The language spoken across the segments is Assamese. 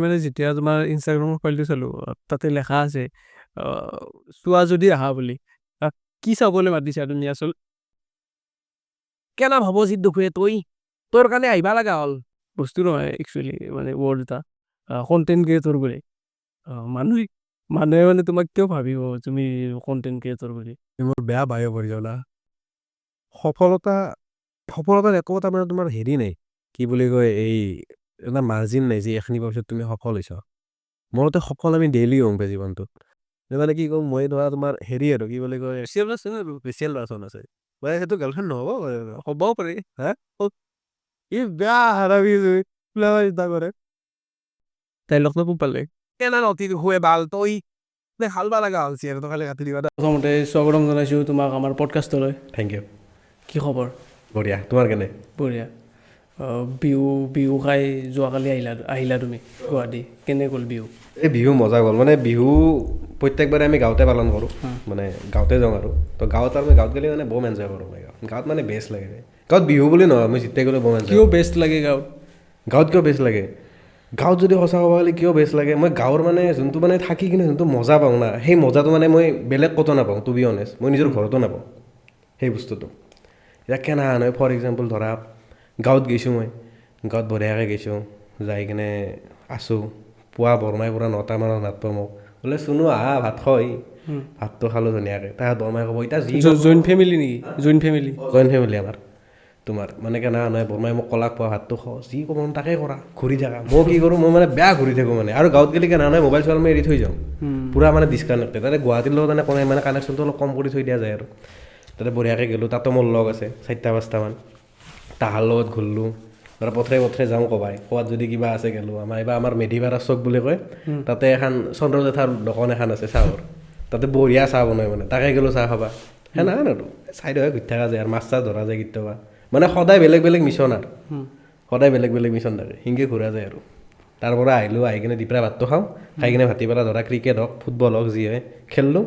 মানে যেতিয়া তোমাৰ ইনষ্টাগ্ৰামৰ প্ৰফাইলটো চালো তাতে লেখা আছে চোৱা যদি আহা বুলি কি চাবলৈ মাতিছা তুমি আচল কেনা ভাব যি দুখে তই তোৰ কাৰণে আহিবা লগা হ'ল বস্তু নহয় একচুৱেলি মানে ৱৰ্ড এটা কণ্টেণ্ট ক্ৰিয়েটৰ বুলি মানুহে মানুহে মানে তোমাক কিয় ভাবিব তুমি কণ্টেণ্ট ক্ৰিয়েটৰ বুলি মোৰ বেয়া বায়ু পৰি যাওলা সফলতা সফলতাৰ একো এটা মানে তোমাৰ হেৰি নাই কি বুলি কয় এই এটা মাৰ্জিন নাই যে এখিনি পিছত তুমি সফল হৈছ মোৰতে সফল আমি ডেইলি হওঁ জীৱনটোত মানে কি কম মই ধৰা তোমাৰ হেৰি আৰু কি বুলি কয় স্পেচিয়েল পাৰ্চন আছে মানে সেইটো গাৰ্লফ্ৰেণ্ড নহ'ব হ'বও পাৰে হা ই বেয়া হাৰাবি চিন্তা কৰে তাই লগ খুব পালে কেনা নতি শুৱে ভাল তই হাল বা লগা হ'ল চিয়াৰ খালি কাটি দিবা প্ৰথমতে স্বাগতম জনাইছোঁ তোমাক আমাৰ পডকাষ্টলৈ থেংক ইউ কি খবৰ বঢ়িয়া তোমাৰ কেনে বঢ়িয়া বিহু খাই যোৱাকালি আহিলা তুমি গুৱাহাটী কেনে গ'ল বিহু এই বিহু মজা গ'ল মানে বিহু প্ৰত্যেকবাৰে আমি গাঁৱতে পালন কৰোঁ মানে গাঁৱতে যাওঁ আৰু তো গাঁৱত আৰু গাঁৱত গ'লে মানে বম এনজয় কৰোঁ গাঁৱত মানে বেষ্ট লাগে গাঁৱত বিহু বুলি নহয় মই যেতিয়া গ'লে বম এনজয় কিয় বেষ্ট লাগে গাঁৱত কিয় বেষ্ট লাগে গাঁৱত যদি সঁচা ক'ব গ'লে কিয় বেষ্ট লাগে মই গাঁৱৰ মানে যোনটো মানে থাকি কিনে যোনটো মজা পাওঁ না সেই মজাটো মানে মই বেলেগ ক'তো নাপাওঁ টু বি অনেষ্ট মই নিজৰ ঘৰতো নাপাওঁ সেই বস্তুটো এতিয়া কেনে নহয় ফৰ এক্সাম্পল ধৰা গাঁৱত গৈছোঁ মই গাঁৱত বঢ়িয়াকৈ গৈছোঁ যাই কিনে আছোঁ পুৱা বৰমাই পূৰা 9টামানত মাতব মোক বোলে চুনু আহা ভাত খই ভাতটো খালোঁ ধুনীয়াকৈ তাত বৰমাই ক'ব এতিয়া জইণ্ট ফেমিলি নেকি জইণ্ট ফেমিলি আমাৰ তোমাৰ মানে কেনা নহয় বৰমাই মোক কলাক পোৱা ভাতটো খাওঁ যি ক'ব তাকে কৰা ঘূৰি থাকা মই কি কৰোঁ মই মানে বেয়া ঘূৰি থাকোঁ মানে আৰু গাঁৱত গ'লে কেনা নহয় মোবাইল চোবাইল মই এৰি থৈ যাওঁ পূৰা মানে ডিছকানেক্টেড তাতে গুৱাহাটীৰ লগত মানে কানেকশ্যনটো অলপ কম কৰি থৈ দিয়া যায় আৰু তাতে বঢ়িয়াকৈ গ'লোঁ তাতো মোৰ লগ আছে 4-5টামান তাহাৰ লগত ঘূৰিলোঁ ধৰা পথৰে যাওঁ ক'বাত যদি কিবা আছে গ'লোঁ আমাৰ মেধিপাৰা চক বুলি কয় তাতে এখন চন্দ্ৰজেঠাৰ দোকান এখন আছে চাহৰ তাতে বঢ়িয়া চাহ বনায় মানে তাকে গ'লোঁ চাহ খাবা সেনেহেন আৰু চাইডে ঘূৰি থকা যায় আৰু মাছ চাছ ধৰা যায় কেতিয়াবা মানে সদায় বেলেগ বেলেগ মিছন আৰু সদায় বেলেগ বেলেগ মিছন থাকে সেনেকৈ ঘূৰা যায় আৰু তাৰ পৰা আহিলোঁ আহি কিনে দিপৰা ভাতটো খাওঁ খাই কিনে ভাটিবেলা ধৰা ক্ৰিকেট হওক ফুটবল হওক যি হয় খেলিলোঁ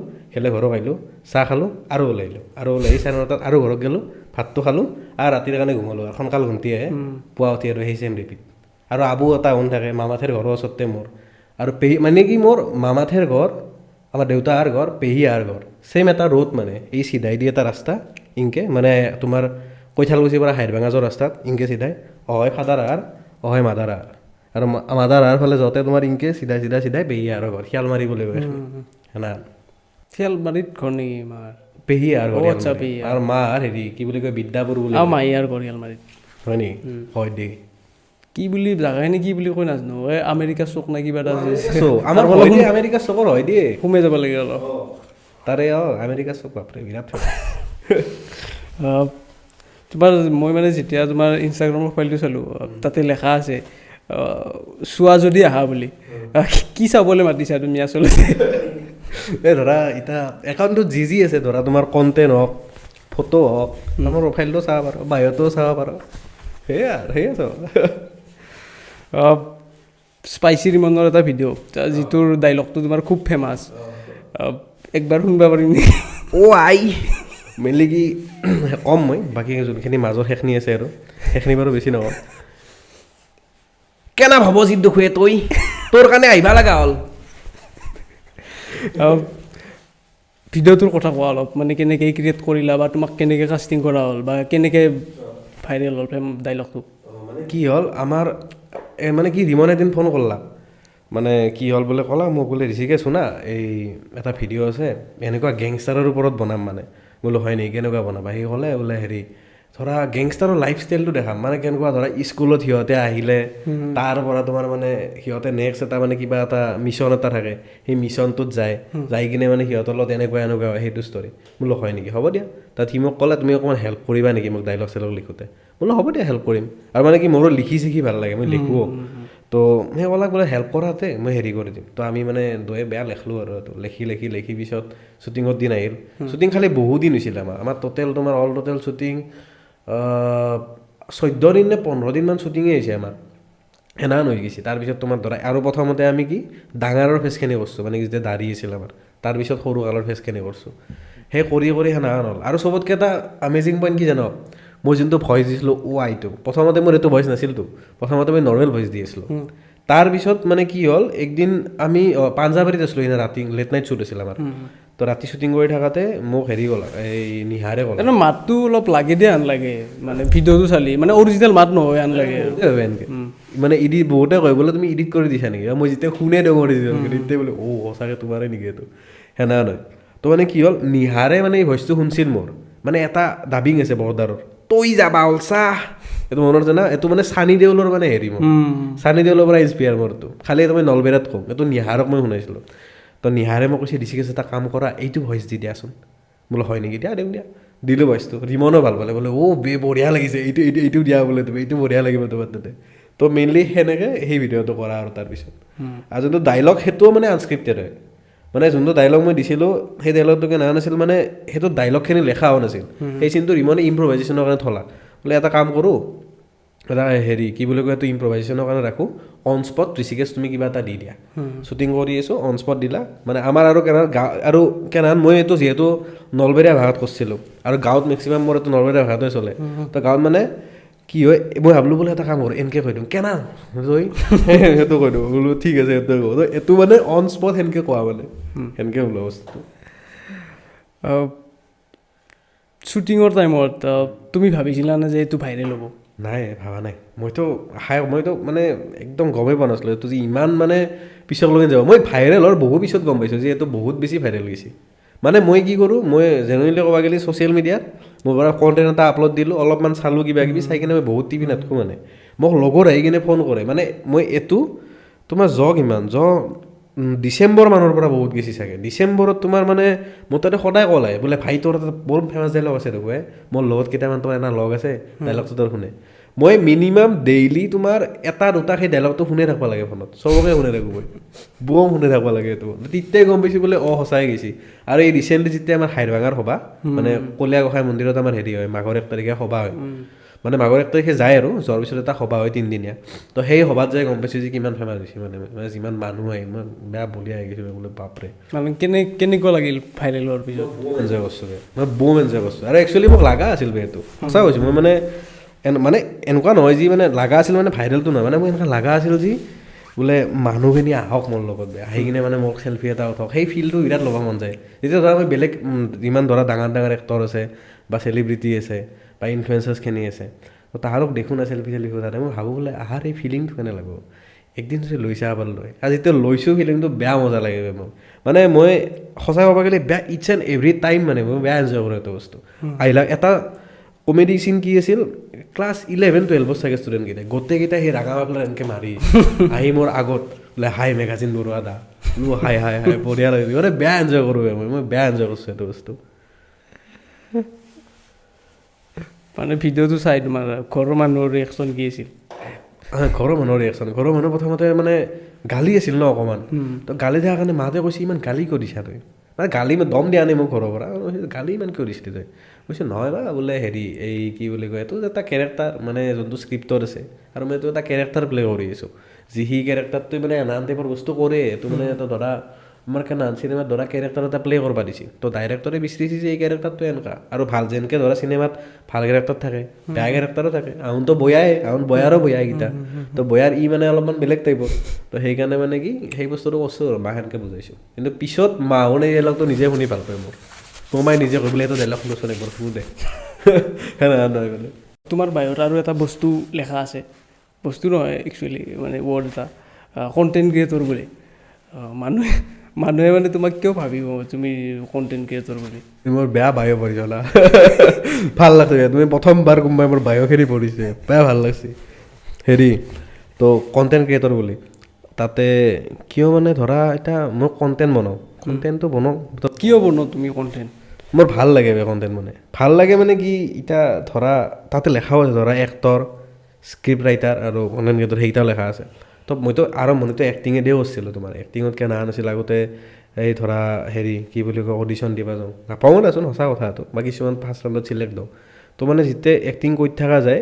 ঘৰত আহিলোঁ চাহ খালোঁ আৰু ওলাই 9:30 আৰু ঘৰত গ'লোঁ ভাতটো খালোঁ আৰু ৰাতিৰ কাৰণে ঘুমালোঁ আৰু সোনকাল ঘুমটি আহে পুৱা উঠি আৰু সেই চেম ৰিপিট আৰু আবু এটা শুন থাকে মামাথেৰ ঘৰৰ ওচৰতে মোৰ আৰু পেহী মানে কি মোৰ মামাথেৰ ঘৰ আমাৰ দেউতাৰ ঘৰ পেহীৰ ঘৰ চেম এটা ৰোড মানে এই চিধাই দি এটা ৰাস্তা ইনকে মানে তোমাৰ কৈঠালকুছিৰ পৰা হাইৰভাঙা যোৱা ৰাস্তাত ইনকে চিধাই অহয় ফাদাৰ অহয় মাদাৰ আৰু মাদাৰ ফালে যাওঁতে তোমাৰ ইনকে চিধাই পেহীৰ ঘৰ শিয়ালমাৰি বুলি কয় সেনা শিয়ালমাৰিত ঘৰ নেকি মাৰ পেহীৰ ঘৰ আৰু মাৰ হেৰি কি বুলি কয় বিদ্যাপুৰ বুলি মাহীৰ ঘৰ শিয়ালমাৰিত হয় নেকি হয় দেই কি বুলি জাগাখিনি কি বুলি কৈ নাজানো এই আমেৰিকা চক নে কিবা এটা আমাৰ আমেৰিকা চকৰ হয় দেই সোমাই যাব লাগে অলপ তাৰে আমেৰিকা চক বাপৰে বিৰাট তোমাৰ মই মানে যেতিয়া তোমাৰ ইনষ্টাগ্ৰামৰ প্ৰফাইলটো চালোঁ তাতে লেখা আছে চোৱা যদি আহা বুলি কি চাবলৈ মাতিছা তুমি আচলতে এই ধৰা এতিয়া একাউণ্টটোত যি আছে ধৰা তোমাৰ কণ্টেণ্ট হওক ফটো হওক আমাৰ প্ৰফাইলটো চাব পাৰোঁ বাহিৰতো চাব পাৰোঁ সেয়াই চাব স্পাইচি ৰিমনৰ এটা ভিডিঅ' যিটোৰ ডাইলগটো তোমাৰ খুব ফেমাছ একবাৰ শুনিব পাৰিম নেকি আই মেইনলি কি কম মই বাকী যোনখিনি মাজৰ সেইখিনি আছে আৰু সেইখিনি বাৰু বেছি নকওঁ কেনা ভাব যি দুখে তই তোৰ কাৰণে আহিবা লগা হ'ল ভিডিঅ'টোৰ কথা কোৱা অলপ মানে কেনেকৈ ক্ৰিয়েট কৰিলা বা তোমাক কেনেকৈ কাষ্টিং কৰা হ'ল বা কেনেকৈ ভাইৰেল হ'ল ডাইলগটো মানে কি হ'ল আমাৰ মানে কি ৰিমন এদিন ফোন কৰলা মানে কি হ'ল বোলে ক'লা মোক বোলে ঋষিকে শুনা এই এটা ভিডিঅ' আছে এনেকুৱা গেংষ্টাৰৰ ওপৰত বনাম মানে বোলো হয় নেকি কেনেকুৱা বনাবা সি ক'লে বোলে হেৰি ধৰা গেংষ্টাৰৰ লাইফষ্টাইলটো দেখাম মানে কেনেকুৱা ধৰা স্কুলত সিহঁতে আহিলে তাৰ পৰা তোমাৰ মানে সিহঁতে নেক্সট এটা মানে কিবা এটা মিছন এটা থাকে সেই মিছনটোত যাই কিনে মানে সিহঁতৰ লগত এনেকুৱা হয় সেইটো ষ্টৰী বোলো হয় নেকি হ'ব দিয়া তাত সি মোক ক'লে তুমি অকণমান হেল্প কৰিবা নেকি মোক ডাইলগ চাইলগ লিখোঁতে বোলো হ'ব দিয়া হেল্প কৰিম আৰু মানে কি মোৰো লিখি ভাল লাগে মই লিখোঁ তো সেই ক'লাক বোলে হেল্প কৰাতে মই হেৰি কৰি দিম তো আমি মানে দুয়ে বেয়া লিখলোঁ আৰু লিখি পিছত শ্বুটিঙৰ দিন আহিল শ্বুটিং খালি বহু দিন হৈছিলে আমাৰ টোটেল তোমাৰ অল টোটেল শ্বুটিং 14 দিন নে 15 দিনমান শ্বুটিঙেই হৈছে আমাৰ সেনাহান হৈ গৈছে তাৰপিছত তোমাৰ ধৰা আৰু প্ৰথমতে আমি কি ডাঙৰৰ ফেচখিনি কৰিছোঁ মানে কি যেতিয়া দাঢ়ি আছিল আমাৰ তাৰপিছত সৰু কালৰ ফেচখিনি কৰিছোঁ সেই কৰি সেনাহান হ'ল আৰু চবতকৈ এটা আমেজিং পইণ্ট কি জানো মই যোনটো ভইচ দিছিলোঁ আইটো প্ৰথমতে মোৰ এইটো ভইচ নাছিলতো প্ৰথমতে মই নৰ্মেল ভইচ দি আছিলোঁ তাৰপিছত মানে কি হ'ল একদিন আমি পাঞ্জাবাৰীত আছিলোঁ সেইদিনা ৰাতি লেট নাইট শ্বুট আছিল আমাৰ তো ৰাতি শ্বুটিং কৰি থাকোঁতে মোক হেৰি ক'লা এই নিহাৰে ক'লা এনে মাতটো অলপ লাগে দিয়ে আন লাগে মানে ভিডিঅ'টো চালি মানে অৰিজিনেল মাত নহয় আন লাগে এনেকৈ মানে এডিট বহুতে কয় বোলে তুমি এডিট কৰি দিছা নেকি মই যেতিয়া শুনে দিওঁ অৰিজিনেল তেতিয়া বোলে সঁচাকৈ তোমাৰে নেকি এইটো সেনেকা নহয় তো মানে কি হ'ল নিহাৰে মানে এই ভইচটো শুনছিল মোৰ মানে এটা ডাবিং আছে বৰদাৰৰ তই যাবা অলচা এইটো মনত আছে না এইটো মানে চানি দেউলৰ মানে হেৰি মোৰ চানি দেউলৰ পৰা ইনস্পায়াৰ মোৰটো খালি এইটো মই নলবেৰাত কওঁ এইটো নিহাৰক মই শুনাইছিলোঁ তো নিহাৰে মোক কৈছে ঋষিকেশ এটা কাম কৰা এইটো ভইচ দি দিয়াচোন বোলে হয় নেকি দিয়া দিওঁ দিয়া দিলোঁ ভইচটো ৰিমনো ভাল পালে বোলে বঢ়িয়া লাগিছে এইটো দিয়া বোলে তুমি এইটো বঢ়িয়া লাগিব তোমাৰ তাতে তো মেইনলি সেনেকৈ সেই ভিডিঅ'টো কৰা আৰু তাৰপিছত আৰু যোনটো ডাইলগ সেইটোও মানে আনস্ক্ৰিপ্টেড হয় মানে যোনটো ডাইলগ মই দিছিলোঁ সেই ডাইলগটো কেনে নাছিল মানে সেইটো ডাইলগখিনি লেখা হোৱা নাছিল সেই চিনটো ৰিমনে ইম্প্ৰভাইজেশ্যনৰ কাৰণে থলা বোলে এটা কাম কৰোঁ এটা হেৰি কি বুলি কয় এইটো ইম্প্ৰভাইজেশ্যনৰ কাৰণে ৰাখোঁ অন স্পট ঋষিকেশ তুমি কিবা এটা দি দিয়া শ্বুটিং কৰি আছোঁ অন স্পট দিলা মানে আমাৰ আৰু কেনান মই এইটো যিহেতু নলবেৰীয়া ভাষাত কৰিছিলোঁ আৰু গাঁৱত মেক্সিমাম মোৰ এইটো নলবেৰীয়া ভাষাটোৱে চলে তো গাঁৱত মানে কি হয় মই ভাবিলোঁ বোলে এটা কাম কৰোঁ এনেকৈ কৈ দিওঁ কেনা তই সেইটো কৈ দিওঁ বোলো ঠিক আছে সেইটোৱে কওঁ তো এইটো মানে অন স্পট সেনেকৈ কোৱা মানে সেনেকৈ ওলোৱা বস্তুটো শ্বুটিঙৰ টাইমত তুমি ভাবিছিলানে যে এইটো ভাইৰেল হ'ব নাই ভাবা নাই মইতো মানে একদম গমেই পোৱা নাছিলোঁ এইটো যে ইমান মানে পিছলৈকে যাব মই ভাইৰেলৰ বহু পিছত গম পাইছোঁ যে এইটো বহুত বেছি ভাইৰেল গৈছে মানে মই কি কৰোঁ মই জেনুৱেনলি ক'ব গ'লে ছ'চিয়েল মিডিয়াত মোৰ পৰা কণ্টেণ্ট এটা আপলোড দিলোঁ অলপমান চালোঁ কিবা কিবি চাই কিনে মই বহুত টিভি নাথাকোঁ মানে মোক লগৰ আহি কিনে ফোন কৰে মানে মই এইটো তোমাৰ কিমান ডিচেম্বৰ মানৰ পৰা বহুত গেছি চাগে ডিচেম্বৰত তোমাৰ মানে মোৰ তাতে সদায় কল আহে বোলে ভাই তোৰ তাতে বৰ ফেমাছ ডাইলগ আছে দেখুৱাই মোৰ লগত কেইটামান তোৰ এটা লগ আছে ডাইলগটো তোৰ শুনে মই মিনিমাম ডেইলি তোমাৰ এটা দুটা সেই ডাইলগটো শুনে থাকিব লাগে ফোনত চবকে শুনে থাকোঁ মই বম শুনে থাকিব লাগে এইটো তেতিয়াই গম পাইছোঁ বোলে সঁচাই গৈছে আৰু এই ৰিচেণ্টলি যেতিয়া আমাৰ হাইৰভাঙাৰ সভা মানে কলীয়া গোঁসাই মন্দিৰত আমাৰ হেৰি হয় মাঘৰ 1 তাৰিখে সভা হয় মানে মাঘৰ 1 তাৰিখে যায় আৰু যোৱাৰ পিছত এটা সভা হয় 3 দিনীয়া তো সেই সভাত যাই গম পাইছোঁ যে কিমান ফেমাছ হৈছে মানে যিমান মানুহ আহে ইমান বেয়া বলিয়া আহি গৈছোঁ বোলে বাপৰে মানে কেনেকুৱা লাগিল ভাইৰেল হোৱাৰ পিছত বম এনজয় কৰিছোঁ মই বম এনজয় কৰিছোঁ আৰু একচুৱেলি মোক লগা আছিল এইটো সঁচা কৈছোঁ মই মানে এনেকুৱা নহয় যি মানে লগা আছিল মানে ভাইৰেলটো নহয় মানে মোৰ এনেকুৱা লগা আছিল যি বোলে মানুহখিনি আহক মোৰ লগত আহি কিনে মানে মোক চেল্ফি এটা উঠক সেই ফিলটো বিৰাট ল'ব মন যায় যেতিয়া ধৰা মই বেলেগ যিমান ধৰা ডাঙৰ এক্টৰ আছে বা চেলিব্ৰিটি আছে বা ইনফ্লুৱেঞ্চাৰ্ছখিনি আছে তো তাহাঁতক দেখোঁ না চেল্ফি উঠাতে মই ভাবোঁ বোলে আহাৰ এই ফিলিংটো কেনে লাগিব একদিন যদি লৈছে আবাৰ লৈ আৰু যেতিয়া লৈছোঁ ফিলিংটো বেয়া মজা লাগে মোক মানে মই সঁচাই ক'ব গ'লে বেয়া ইটছ এণ্ড এভৰি টাইম মানে মই বেয়া এনজয় কৰোঁ এইটো বস্তু আহিলা এটা কমেডি চিন কি আছিল ক্লাছ 11-12 চাগে ষ্টুডেণ্টকেইটাই গোটেইকেইটাই সেই ৰাগা মাফলাৰ এনেকৈ মাৰি আহি মোৰ আগত বোলে হাই মেগাজিন বৰুৱা দা বোলো হাই বঢ়িয়া লাগিছে মানে বেয়া এনজয় কৰোঁ মই বেয়া এনজয় কৰিছোঁ এইটো বস্তু মানে ভিডিঅ'টো চাই তোমাৰ ঘৰৰ মানুহৰ ৰিয়েকশ্যন কি আছিল ঘৰৰ মানুহৰ ৰিয়েকশ্যন ঘৰৰ মানুহ প্ৰথমতে মানে গালি আছিল ন অকণমান তো গালি দিয়াৰ কাৰণে মাহঁতে কৈছে ইমান গালি কিয় দিছা তই মানে গালি দম দিয়া নাই মোক ঘৰৰ পৰা গালি ইমান কিয় দিছিলি তই কৈছে নহয় বা বোলে হেৰি এই কি বুলি কয় এইটো এটা কেৰেক্টাৰ মানে যোনটো স্ক্ৰিপ্টত আছে আৰু মই এইটো এটা কেৰেক্টাৰ প্লে কৰি আছোঁ যি সি কেৰেক্টাৰটোৱে মানে নানান টাইপৰ বস্তু কৰে এইটো মানে এটা ধৰা আমাৰ নানান চিনেমাত ধৰা কেৰেক্টাৰ এটা প্লে কৰিব দিছে তো ডাইৰেক্টৰে বিচাৰিছে যে এই কেৰেক্টাৰটো এনেকুৱা আৰু ভাল যেনেকৈ ধৰা চিনেমাত ভাল কেৰেক্টাৰ থাকে বেয়া কেৰেক্টাৰো থাকে আহুনতো বয়াৰো এইকেইটা তো বয়াৰ মানে অলপমান বেলেগ টাইপৰ তো সেইকাৰণে মানে কি সেই বস্তুটো কৈছোঁ আৰু মাক সেনেকৈ বুজাইছোঁ কিন্তু পিছত মাহঁতে এই ডাইলগটো নিজে শুনি ভাল পায় মোৰ মায়ে নিজে কৈ বোলে এইটো ডাইলগ শুনোচোন একবাৰ শুনো দে সেনেকুৱা নহয় মানে তোমাৰ বাহিৰত আৰু এটা বস্তু লেখা আছে বস্তু নহয় একচুৱেলি মানে ৱৰ্ড এটা কণ্টেণ্ট ক্ৰিয়েটৰ বুলি মানুহে মানে তোমাক কিয় ভাবিব তুমি কণ্টেণ্ট ক্ৰিয়েটৰ বুলি মোৰ বেয়া বায়ো পঢ়িছ না ভাল লাগছে তুমি প্ৰথমবাৰ কোনোবাই মোৰ বায়'খিনি পঢ়িছে বেয়া ভাল লাগছে হেৰি তো কণ্টেণ্ট ক্ৰিয়েটৰ বুলি তাতে কিয় মানে ধৰা এতিয়া মই কণ্টেণ্ট বনাওঁ কণ্টেণ্টটো বনাওঁ কিয় বনাওঁ তুমি কণ্টেণ্ট মোৰ ভাল লাগে কণ্টেণ্ট মানে ভাল লাগে মানে কি এতিয়া ধৰা তাতে লেখাও আছে ধৰা এক্টৰ স্ক্ৰিপ্ট ৰাইটাৰ আৰু কণ্টেণ্ট ক্ৰিয়েটৰ সেইকেইটাও লেখা আছে তো মইতো আৰম্ভণিতো এক্টিঙেদিও কৰিছিলোঁ তোমাৰ এক্টিঙতকৈ নাহা নাছিল আগতে এই ধৰা হেৰি কি বুলি কয় অডিশ্যন দিব যাওঁ নাপাওঁ দেচোন সঁচা কথাটো বা কিছুমান ফাৰ্ষ্ট ৰাউণ্ডত চিলেক্ট দিওঁ তো মানে যেতিয়া এক্টিং কৰি থকা যায়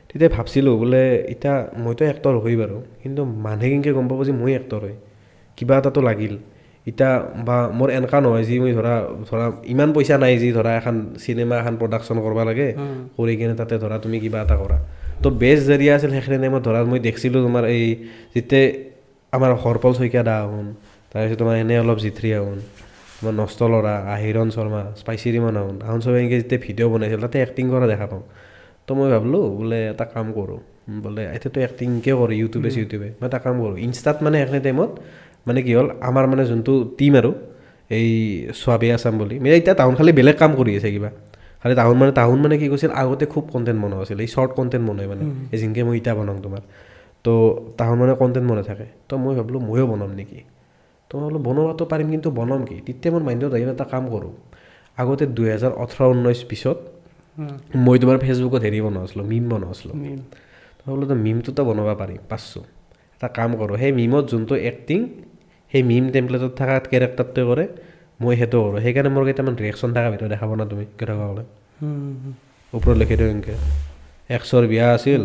তেতিয়া ভাবছিলোঁ বোলে এতিয়া মইতো এক্টৰ হৈ বাৰু কিন্তু মানুহে কেনেকৈ গম পাব যে মই এক্টৰ হয় কিবা এটাতো লাগিল এতিয়া বা মোৰ এনেকুৱা নহয় যি মই ধৰা ইমান পইচা নাই যি ধৰা এখন চিনেমা এখন প্ৰডাকশ্যন কৰিব লাগে কৰি কিনে তাতে ধৰা তুমি কিবা এটা কৰা তো বেষ্ট জৰিয়া আছিল সেইখিনি টাইমত ধৰা মই দেখিছিলোঁ তোমাৰ এই যেতিয়া আমাৰ হৰপল শইকীয়া দা আহোন তাৰপিছত তোমাৰ এনে অলপ জিথ্ৰী আহোন তোমাৰ নষ্ট ল'ৰা আহিৰণ শৰ্মা স্পাইচি ৰিমন আহোন চবে এনেকৈ যেতিয়া ভিডিঅ' বনাইছিল তাতে এক্টিং কৰা দেখা পাওঁ তো মই ভাবিলোঁ বোলে এটা কাম কৰোঁ বোলে এতিয়াতো এক্টিংকে কৰোঁ ইউটিউবে মই এটা কাম কৰোঁ ইনষ্টাত মানে সেইখিনি টাইমত মানে কি হ'ল আমাৰ মানে যোনটো টিম আৰু এই স্বাভি আছাম বুলি মানে এতিয়া তাহোন খালি বেলেগ কাম কৰি আছে কিবা খালি তাহোন মানে কি কৈছিল আগতে খুব কণ্টেণ্ট বনোৱা আছিল এই শ্বৰ্ট কণ্টেণ্ট বনাই মানে এই যেনেকৈ মই এতিয়া বনাওঁ তোমাৰ তো তাহোন মানে কণ্টেণ্ট বনাই থাকে তো মই ভাবিলোঁ ময়ো বনাম নেকি তো মই বোলো বনোৱাটো পাৰিম কিন্তু বনাম কি তেতিয়া মোৰ মাইণ্ডত আহিল এটা কাম কৰোঁ আগতে 2018-19 পিছত মই তোমাৰ ফেচবুকত হেৰি বনাইছিলোঁ মিম বনাইছিলোঁ তো বোলো তো মিমটোতো বনাব পাৰিম পাৰছোঁ এটা কাম কৰোঁ সেই মিমত যোনটো এক্টিং সেই মিম টেম্পলেটত থকা কেৰেক্টাৰটোৱে কৰে মই সেইটো কৰোঁ সেইকাৰণে মোৰ কেইটামান ৰিয়েকশ্যন থকা ভিডিঅ' দেখাব না তুমি কথা ক'লে ওপৰত লিখি দিওঁ এনেকৈ 100ৰ বিয়া আছিল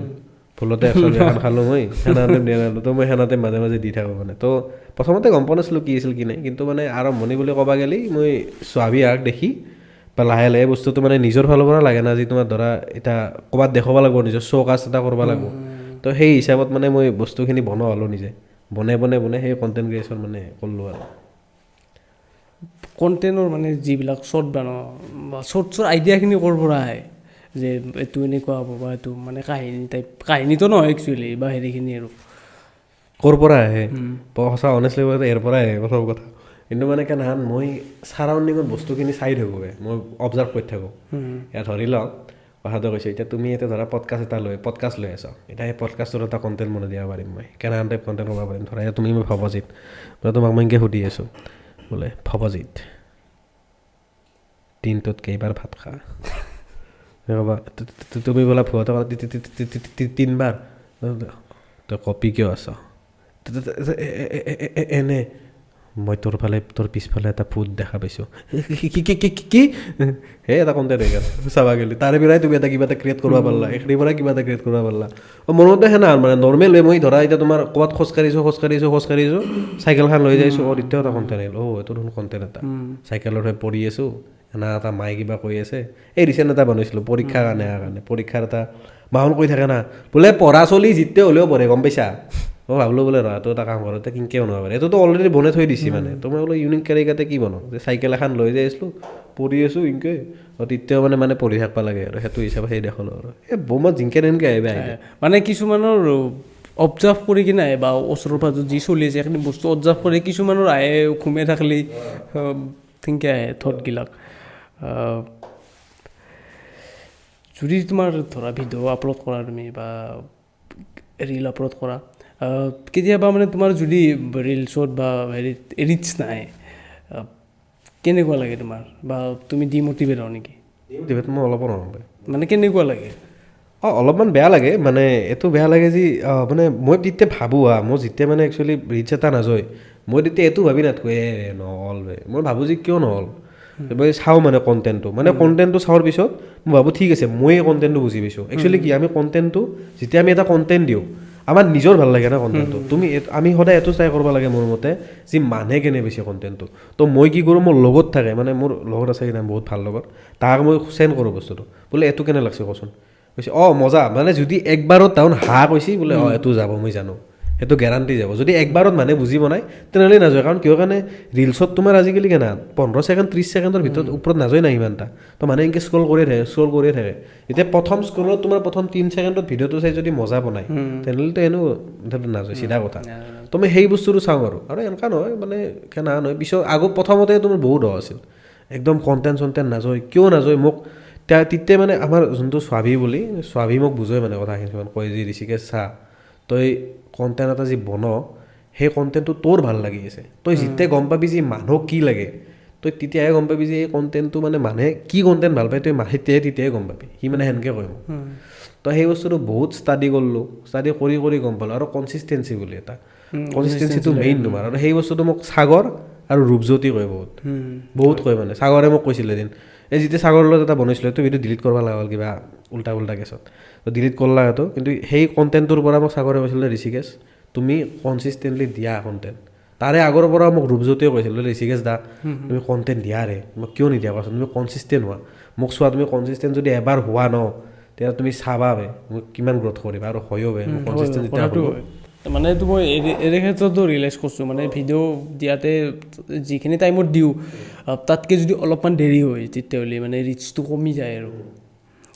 ভুলতে 100ৰ বিয়াখন খালোঁ মই সেনাতে দিয়া নালোঁ তো মই সেনাতে মাজে মাজে দি থাকোঁ মানে তো প্ৰথমতে গম পোৱা নাছিলোঁ কি আছিল কি নাই কিন্তু মানে আৰম্ভণি বুলি ক'বা গ'লে মই স্বাভি আগ দেখি বা লাহে লাহে বস্তুটো মানে নিজৰ ফালৰ পৰা লাগে না যি তোমাৰ ধৰা এতিয়া ক'ৰবাত দেখাব লাগিব নিজৰ শ্ব' কাষ্ট এটা কৰিব লাগিব তো সেই হিচাপত মানে মই বস্তুখিনি বনোৱা হ'লোঁ নিজে বনাই সেই কণ্টেণ্ট ক্ৰিয়েশ্যন মানে কৰিলোঁ আৰু কণ্টেণ্টৰ মানে যিবিলাক শ্বৰ্ট বনাওঁ বা শ্বৰ্টছৰ আইডিয়াখিনি ক'ৰ পৰা আহে যে এইটো এনেকুৱা হ'ব বা এইটো মানে কাহিনীটো নহয় একচুৱেলি বা হেৰিখিনি আৰু ক'ৰ পৰা আহে সঁচা অনেষ্টলি ইয়াৰ পৰাই আহে প্ৰথম কথা কিন্তু মানে কেনেহান মই ছাৰাউণ্ডিঙত বস্তুখিনি চাই থাকোঁ মই অবজাৰ্ভ কৰি থাকোঁ ইয়াত ধৰি লওক কথাটো কৈছোঁ এতিয়া তুমি এতিয়া ধৰা পডকাষ্ট লৈ আছা এতিয়া সেই পডকাষ্টৰ এটা কণ্টেণ্ট বনাই দিব পাৰিম মই কেনেহান টাইপ কণ্টেণ্ট কৰিব পাৰিম ধৰা এতিয়া তুমি মই ভৱজিত বোলে তোমাক মই এনেকৈ সুধি আছোঁ বোলে ভৱজিত দিনটোত কেইবাৰ ভাত খা ক'বা তুমি বোলা ভুৱাটো 3বাৰ তই কপি কিয় আছ এনে মই তোৰ পিছফালে এটা ভূত দেখা পাইছোঁ কি সেই এটা কণ্টেণ্ট হৈ গ'ল চাবা গ'লে তাৰে পৰাই তুমি এটা কিবা এটা ক্ৰিয়েট কৰিব পাৰিলা এইখিনিৰ পৰাই কিবা এটা ক্ৰিয়েট কৰিব পাৰিলা মোৰ মতে সেনা মানে নৰ্মেল হৈ মই ধৰা এতিয়া তোমাৰ ক'ৰবাত খোজকাঢ়িছোঁ চাইকেলখন লৈ যাইছোঁ এতিয়াও এটা কণ্টেণ্ট আহিল এইটো দেখোন কণ্টেণ্ট এটা চাইকেলত হৈ পঢ়ি আছোঁ এনা এটা মায়ে কিবা কৈ আছে এই ৰিচেণ্ট এটা বনাইছিলোঁ পৰীক্ষাৰ কাৰণে পৰীক্ষাৰ এটা মাহন কৈ থাকে না বোলে পঢ়া চলি জিতে হ'লেও পঢ়ে গম পাইছা মই ভাবিলোঁ বোলে ল'ৰাটো এটা কাম কৰোঁ এতিয়া কিনকে বনাব পাৰে এইটোতো অলৰেডি বনাই থৈ দিছে মানে তো মই বোলো ইউনিক কেৰিকাতে কি বনাওঁ যে চাইকেল এখন লৈ যাই আছিলোঁ পঢ়ি আছোঁ ইনকে তেতিয়াও মানে পঢ়ি থাকিব লাগে আৰু সেইটো হিচাপে সেই দেখালোঁ আৰু এই বমত জিংকে তেনেকৈ আহিব মানে কিছুমানৰ অবজাৰ্ভ কৰি কিনে আহে বা ওচৰৰ পাজত যি চলি আছে এইখিনি বস্তু অবজাৰ্ভ কৰি কিছুমানৰ আহে ঘুমে থাকিলে তেনেকৈ আহে থটবিলাক যদি তোমাৰ ধৰা ভিডিঅ' আপলোড কৰা তুমি বা ৰীল আপলোড কৰা কেতিয়াবা মানে তোমাৰ যদি ৰিলছত বা হেৰিত ৰিচ নাহে কেনেকুৱা লাগে তোমাৰ বা তুমি ডিম'টিভেট হও নেকি মই অলপো নহয় মানে কেনেকুৱা লাগে অলপমান বেয়া লাগে মানে এইটো বেয়া লাগে যি মানে মই তেতিয়া ভাবোঁ মই যেতিয়া মানে একচুৱেলি ৰিচ এটা নাযায় মই তেতিয়া এইটো ভাবি নাথাকোঁ নহ'ল মই ভাবোঁ যে কিয় নহ'ল মই চাওঁ মানে কণ্টেণ্টটো চোৱাৰ পিছত মই ভাবোঁ ঠিক আছে মই এই কণ্টেণ্টটো বুজি পাইছোঁ একচুৱেলি কি আমি কণ্টেণ্টটো যেতিয়া আমি এটা কণ্টেণ্ট দিওঁ আমাৰ নিজৰ ভাল লাগে না কণ্টেণ্টটো আমি সদায় এইটো ট্ৰাই কৰিব লাগে মোৰ মতে যি মানুহে কেনে পাইছে কণ্টেণ্টটো তো মই কি কৰোঁ মোৰ লগত থাকে মানে মোৰ লগত আছে কিনা বহুত ভাল লগত তাক মই চেণ্ড কৰোঁ বস্তুটো বোলে এইটো কেনে লাগছে কচোন কৈছে মজা মানে যদি একবাৰত তাহোন কৈছে বোলে এইটো যাব মই জানো সেইটো গেৰাণ্টি যাব যদি একবাৰত মানে বুজি বনায় তেনেহ'লে নাযায় কাৰণ কিয় কাৰণে ৰিলছত তোমাৰ আজিকালি কেনা 15 ছেকেণ্ড 30 ছেকেণ্ডৰ ভিতৰত ওপৰত নাযায় না ইমান এটা তো মানে এনেকৈ স্ক্ৰল কৰিয়ে থাকে এতিয়া প্ৰথম স্ক্ৰলত তোমাৰ প্ৰথম 3 ছেকেণ্ডত ভিডিঅ'টো চাই যদি মজা বনায় তেনেহ'লেতো নাযায় চিধা কথা তো মই সেই বস্তুটো চাওঁ আৰু এনেকুৱা নহয় মানে কেনা নহয় পিছত প্ৰথমতে তোমাৰ বহুত আছিল একদম কণ্টেণ্ট নাযায় কিয় নাযায় মোক তেতিয়া মানে আমাৰ যোনটো স্বাভি মোক বুজায় মানে কথাখিনি কয় যে ঋষিকেশ চা তই কণ্টেণ্ট এটা যি বনাৱ সেই কণ্টেণ্টটো তোৰ ভাল লাগি আছে তই যেতিয়া গম পাবি যে মানুহক কি লাগে তই তেতিয়াহে গম পাবি যে এই কণ্টেণ্টটো মানে মানুহে কি কণ্টেণ্ট ভাল পায় তই তেতিয়াহে গম পাবি সি মানে সেনেকৈ কয় মোক তো সেই বস্তুটো বহুত ষ্টাডি কৰি গম পালোঁ আৰু কনচিষ্টেঞ্চি বুলি এটা কনচিষ্টেঞ্চিটো মেইন তোমাৰ আৰু সেই বস্তুটো মোক সাগৰ আৰু ৰূপজ্যোতি কয় বহুত কয় মানে সাগৰে মোক কৈছিলে এদিন এই যেতিয়া সাগৰৰ লগত এটা বনাইছিলোঁ সেইটো ভিডিঅ' ডিলিট কৰিব লগা হ'ল কিবা উল্টা কেছত তো ডিলিট কৰলা সেইটো কিন্তু সেই কণ্টেণ্টটোৰ পৰা মোক সাগৰে কৈছিলে ঋষিকেশ তুমি কনচিষ্টেণ্টলি দিয়া কণ্টেণ্ট তাৰে আগৰ পৰা মোক ৰূপজ্যোতিয়ে কৈছিল ঋষিকেশ দা তুমি কণ্টেণ্ট দিয়া মোক কিয় নিদিয়া কোৱাচোন তুমি কনচিষ্টেণ্ট হোৱা মোক চোৱা তুমি কনচিষ্টেণ্ট যদি এবাৰ হোৱা তেতিয়া তুমি চাবা বে মই কিমান গ্ৰথ কৰিবা আৰু হয়ও বে মই কনচিষ্টেণ্ট যেতিয়া কথাটো হ'লো হয়। মানে এইটো মই এই ক্ষেত্ৰতো ৰিয়েলাইজ কৰিছোঁ মানে ভিডিঅ' দিয়াতে যিখিনি টাইমত দিওঁ তাতকৈ যদি অলপমান দেৰি হয় তেতিয়াহ'লে মানে ৰিচটো কমি যায় আৰু